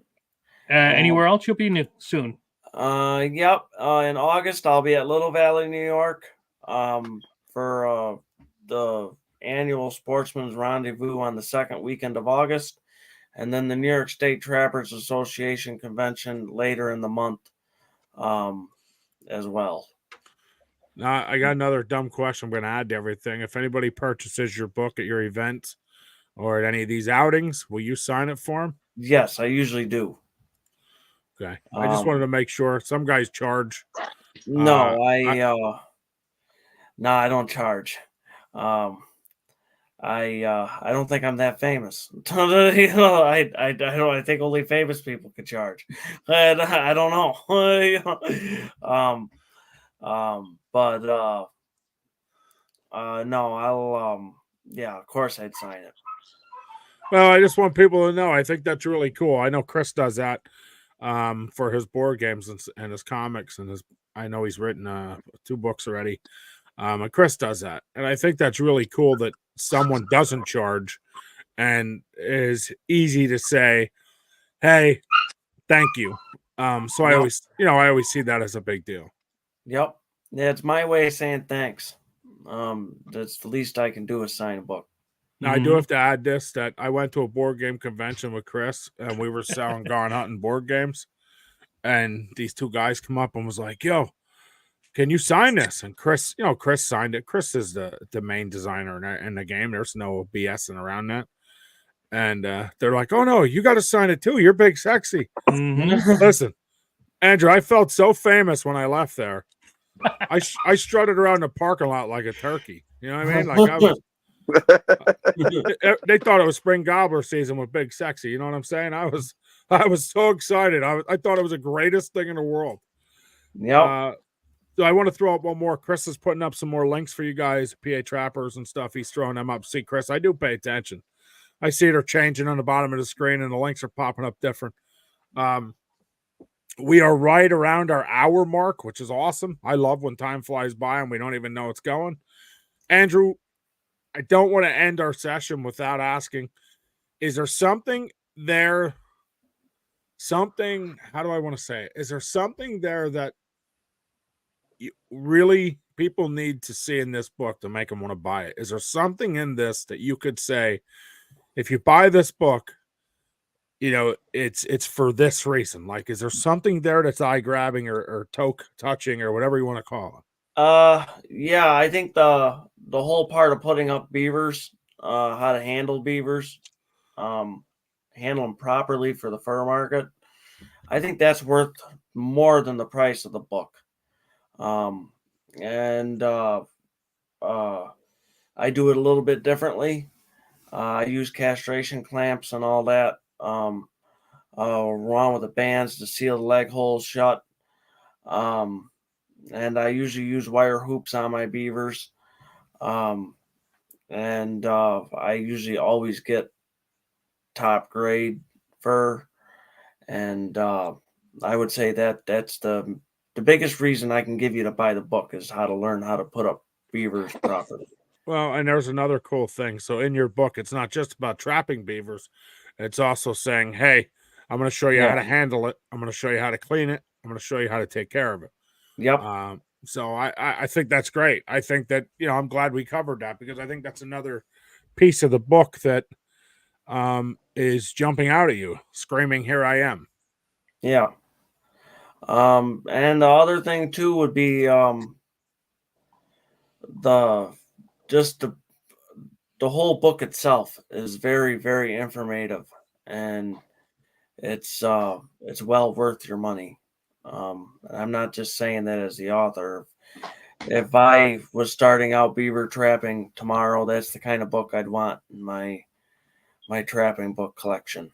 Anywhere else you'll be soon? Yep. In August, I'll be at Little Valley, New York, for the annual Sportsman's Rendezvous on the second weekend of August, and then the New York State Trappers Association convention later in the month, as well. Now, I got another dumb question I'm going to add to everything. If anybody purchases your book at your events or at any of these outings, will you sign it for them? Yes, I usually do. Okay. I just wanted to make sure. Some guys charge. No, I don't charge. I don't think I'm that famous. I think only famous people could charge. I don't know. No, I'll yeah, of course I'd sign it. Well, I just want people to know. I think that's really cool. I know Chris does that for his board games and his comics and his. I know he's written 2 books already. And Chris does that, and I think that's really cool that someone doesn't charge and is easy to say, "Hey, thank you." So I Yep. always see that as a big deal. Yep. Yeah, it's my way of saying thanks. That's the least I can do is sign a book. Now, I do have to add this, that I went to a board game convention with Chris, and we were selling Gone Hunting board games, and these two guys come up and was like, "Yo, can you sign this?" And Chris, Chris signed it. Chris is the main designer in the game. There's no BSing around that. And they're like, "Oh no, you got to sign it too. You're big sexy." Listen, Andrew, I felt so famous when I left there. I strutted around the parking lot like a turkey. You know what I mean? Like I was. They thought it was spring gobbler season with Big Sexy. You know what I'm saying? I was so excited. I thought it was the greatest thing in the world. Yep. So I want to throw up one more. Chris is putting up some more links for you guys, PA Trappers and stuff. He's throwing them up. See, Chris, I do pay attention. I see they're changing on the bottom of the screen, and the links are popping up different. We are right around our hour mark, which is awesome. I love when time flies by and we don't even know it's going. Andrew, I don't want to end our session without asking, is there something there? How do I want to say it? Is there something there that really people need to see in this book to make them want to buy it? Is there something in this that you could say, if you buy this book, it's for this reason? Like, is there something there that's eye grabbing or touching or whatever you want to call it? Yeah, I think the whole part of putting up beavers, how to handle beavers, handle them properly for the fur market. I think that's worth more than the price of the book. And I do it a little bit differently. I use castration clamps and all that. Along with the bands to seal the leg holes shut. And I usually use wire hoops on my beavers. And I usually always get top grade fur. And I would say that's the biggest reason I can give you to buy the book is how to learn how to put up beavers properly. Well, and there's another cool thing. So in your book, it's not just about trapping beavers. It's also saying, hey, I'm going to show you how to handle it. I'm going to show you how to clean it. I'm going to show you how to take care of it. Yep. So I think that's great. I think that, I'm glad we covered that, because I think that's another piece of the book that is jumping out at you, screaming, "Here I am." Yeah. And the other thing too would be the whole book itself is very, very informative, and it's well worth your money. I'm not just saying that as the author. If I was starting out beaver trapping tomorrow, that's the kind of book I'd want in my trapping book collection.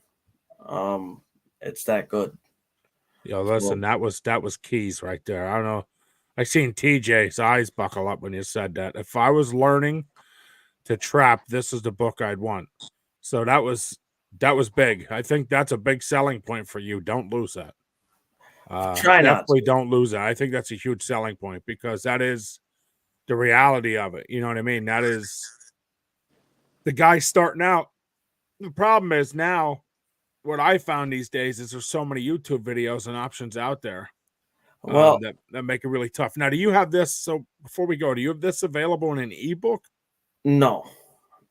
It's that good. Listen, that was keys right there. I don't know. I seen TJ's eyes buckle up when you said that. If I was learning to trap, this is the book I'd want. So that was big. I think that's a big selling point for you. Don't lose that. Try not definitely don't lose it. I think that's a huge selling point, because that is the reality of it. You know what I mean? That is the guy starting out. The problem is now, what I found these days is there's so many YouTube videos and options out there that make it really tough. Now, do you have this? So before we go, do you have this available in an ebook? No,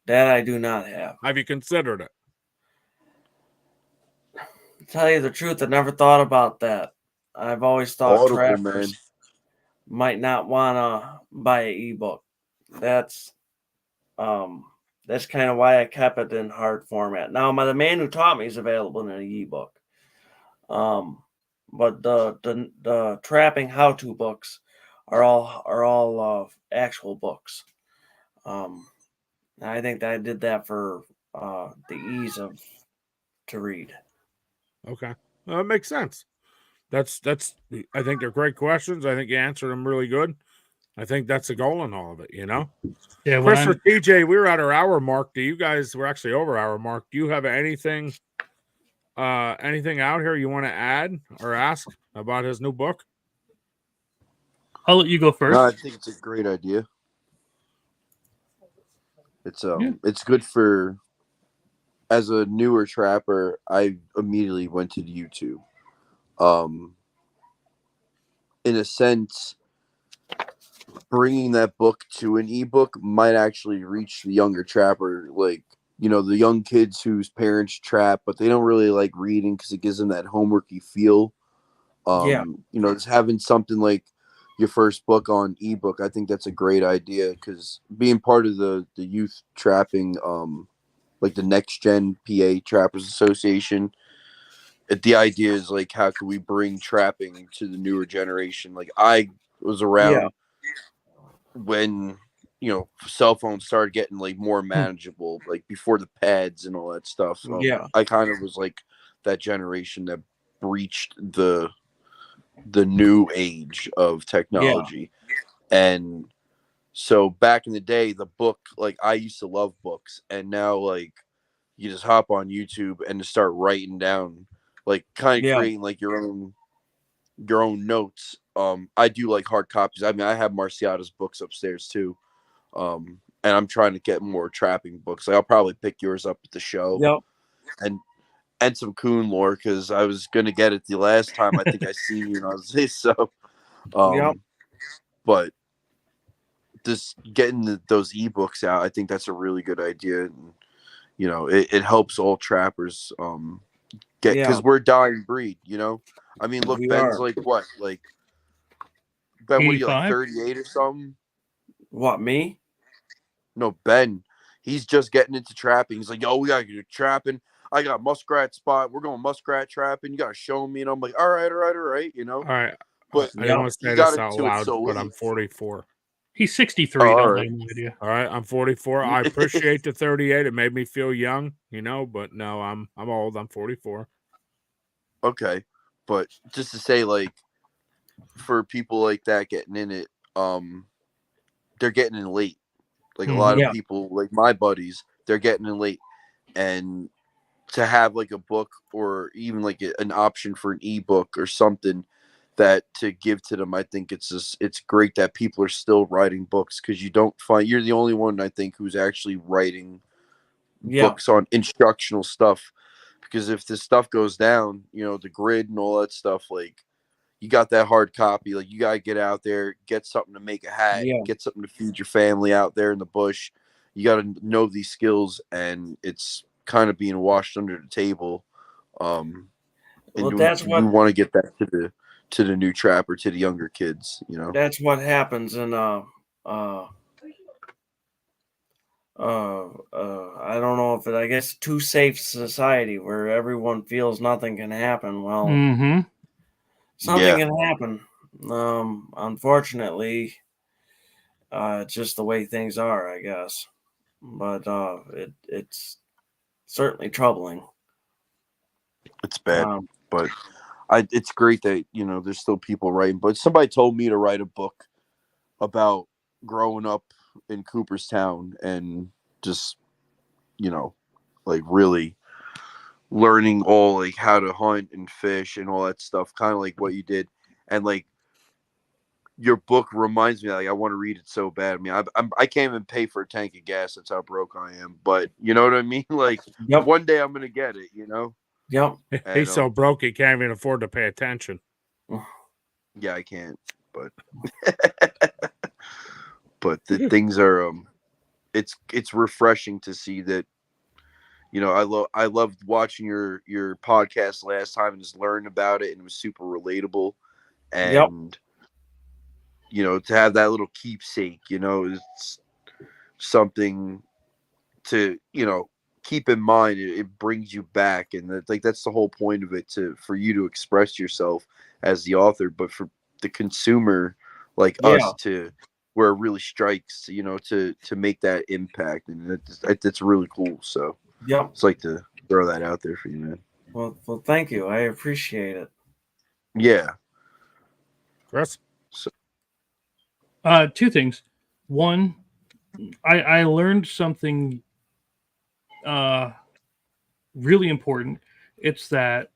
that I do not have. Have you considered it? To tell you the truth, I never thought about that. I've always thought trappers might not want to buy an ebook. That's kind of why I kept it in hard format. Now, the man who taught me is available in an ebook. But the trapping how-to books are all actual books. I think that I did that for the ease of to read. Okay, that makes sense. That's. I think they're great questions. I think you answered them really good. I think that's the goal in all of it. Yeah, Chris or TJ, we were at our hour mark. Do you guys? We're actually over our mark. Do you have anything out here you want to add or ask about his new book? I'll let you go first. No, I think it's a great idea. It's good for, as a newer trapper, I immediately went to YouTube. In a sense, bringing that book to an ebook might actually reach the younger trapper, like, the young kids whose parents trap, but they don't really like reading because it gives them that homeworky feel. Yeah. Just having something like your first book on ebook, I think that's a great idea, because being part of the youth trapping, like the Next Gen PA Trappers Association, the idea is like, how can we bring trapping to the newer generation? Like, I was around when cell phones started getting like more manageable, like before the pads and all that stuff. I kind of was like that generation that breached the new age of technology. And so back in the day, the book, like, I used to love books, and now, like, you just hop on YouTube and just start writing down, like, kind of creating like your own notes. I do like hard copies. I mean, I have Marciata's books upstairs too. And I'm trying to get more trapping books. Like, I'll probably pick yours up at the show. And some coon lore, because I was gonna get it the last time I think I seen you. And I was so. But just getting those ebooks out, I think that's a really good idea. And it helps all trappers get, because we're a dying breed. I mean, look, Ben's like what, like, Ben, what are you, like 38 or something? What, me? No, Ben. He's just getting into trapping. He's like, yo, we gotta get trapping. I got muskrat spot. We're going muskrat trapping. You gotta show me. And I'm like, all right. All right. But I don't want to say this out loud, but I'm 44. He's 63. Don't let him idea. All right, I'm 44. I appreciate the 38. It made me feel young, but no, I'm old. I'm 44. Okay. But just to say, like, for people like that getting in it, they're getting in late. Like, a lot of people, like my buddies, they're getting in late. And to have like a book, or even like an option for an ebook or something that to give to them, I think it's great that people are still writing books, because you're the only one, I think, who's actually writing books on instructional stuff. Because if this stuff goes down, the grid and all that stuff, like, you got that hard copy, like, you got to get out there, get something to make a hat, get something to feed your family out there in the bush. You got to know these skills, and it's kind of being washed under the table. And that's you want to get that to the new trapper, to the younger kids. That's what happens in I don't know if I guess too safe society, where everyone feels nothing can happen. Well, something can happen. Unfortunately, it's just the way things are, I guess. But it's certainly troubling. It's bad, but it's great that there's still people writing. But somebody told me to write a book about growing up in Cooperstown, and just like really learning all, like, how to hunt and fish and all that stuff, kind of like what you did. And like, your book reminds me, like, I want to read it so bad. I mean, I can't even pay for a tank of gas. That's how broke I am. But you know what I mean? Like, one day I'm gonna get it. He's so broke he can't even afford to pay attention. Yeah, I can't. But but the things are it's refreshing to see that. I loved watching your podcast last time and just learning about it, and it was super relatable. And to have that little keepsake, it's something to keep in mind. It brings you back, and that's the whole point of it, for you to express yourself as the author, but for the consumer like us to where it really strikes, to make that impact, and it's really cool. So it's like to throw that out there for you, man. Well, thank you. I appreciate it. Yeah. Chris? So, two things. One, I learned something really important. It's that.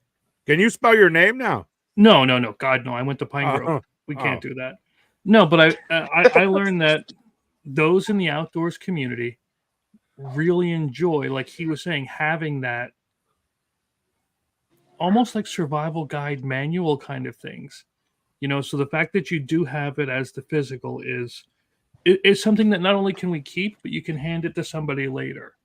Can you spell your name now? No. God, no. I went to Pine Grove. We can't do that. No, but I learned that those in the outdoors community really enjoy, like he was saying, having that almost like survival guide manual kind of things. So the fact that you do have it as the physical is something that not only can we keep, but you can hand it to somebody later,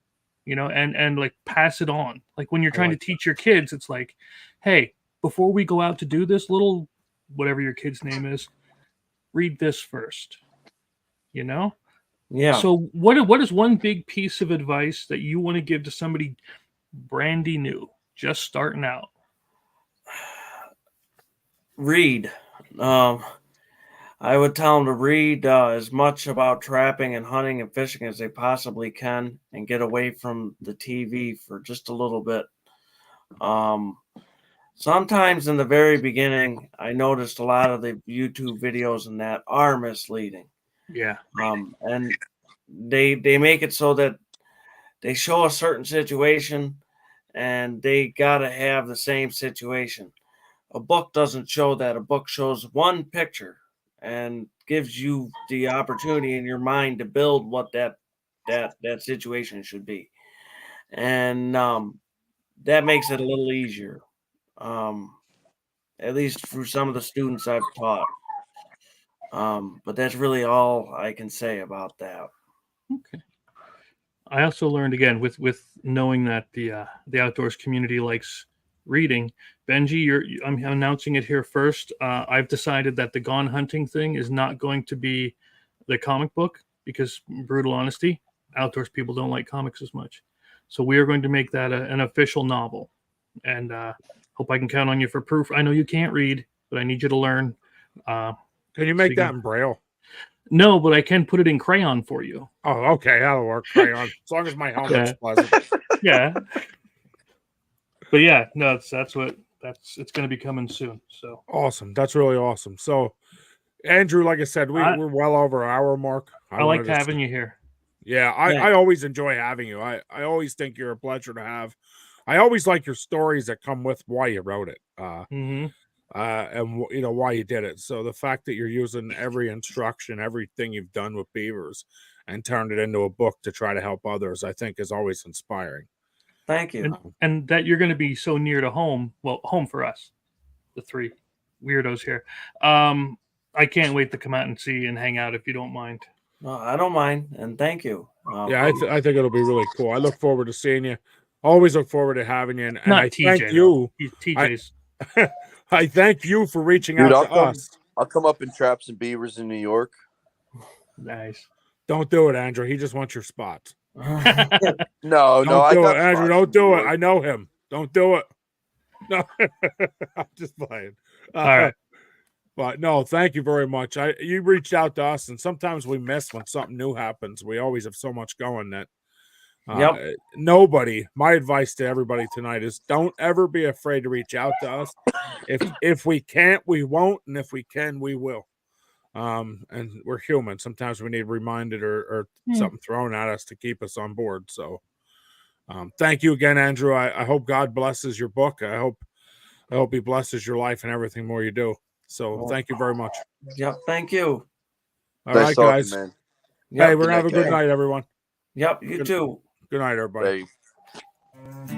and like pass it on. Like when you're trying to teach your kids, it's like, hey, before we go out to do this, little whatever your kid's name is, read this first. Yeah. So what is one big piece of advice that you want to give to somebody brandy new, just starting out? Read. I would tell them to read as much about trapping and hunting and fishing as they possibly can, and get away from the TV for just a little bit. Sometimes in the very beginning, I noticed a lot of the YouTube videos and that are misleading. Yeah. And they make it so that they show a certain situation and they gotta have the same situation. A book doesn't show that. A book shows one picture and gives you the opportunity in your mind to build what that situation should be, and that makes it a little easier. At least through some of the students I've taught. But that's really all I can say about that. Okay. I also learned again with knowing that the outdoors community likes reading. Benji, I'm announcing it here first. I've decided that the Gone Hunting thing is not going to be the comic book because, brutal honesty, outdoors people don't like comics as much. So we are going to make that an official novel, and hope I can count on you for proof. I know you can't read, but I need you to learn. Can you make that in Braille? No, but I can put it in crayon for you. Oh, okay, that'll work. Crayon, as long as my helmet's pleasant. Yeah. But yeah, no, it's going to be coming soon. So awesome. That's really awesome. So, Andrew, like I said, we're well over our hour mark. I like having you here. Yeah, I always enjoy having you. I always think you're a pleasure to have. I always like your stories that come with why you wrote it. And why you did it. So the fact that you're using every instruction, everything you've done with beavers, and turned it into a book to try to help others, I think is always inspiring. Thank you. And that you're going to be so near to home. Well, home for us, the three weirdos here. I can't wait to come out and see and hang out if you don't mind. No, I don't mind, and thank you. Yeah, I think it'll be really cool. I look forward to seeing you. Always look forward to having you. And Not I TJ, thank you. TJ's. I thank you for reaching out to us. I'll come up and trap some beavers in New York. Nice. Don't do it, Andrew. He just wants your spot. No, don't do it, Andrew. Don't do it. I know him. Don't do it. No, I'm just playing. All right. But no, thank you very much. You reached out to us, and sometimes we miss when something new happens. We always have so much going that nobody. My advice to everybody tonight is don't ever be afraid to reach out to us. If we can't, we won't, and if we can, we will. And we're human. Sometimes we need reminded or something thrown at us to keep us on board. So, thank you again, Andrew. I hope God blesses your book. I hope He blesses your life and everything more you do. So, thank you very much. Yep, thank you. All right, guys. Man. Hey, we're gonna have a good night, everyone. Yep, you too. Good night, everybody. Hey.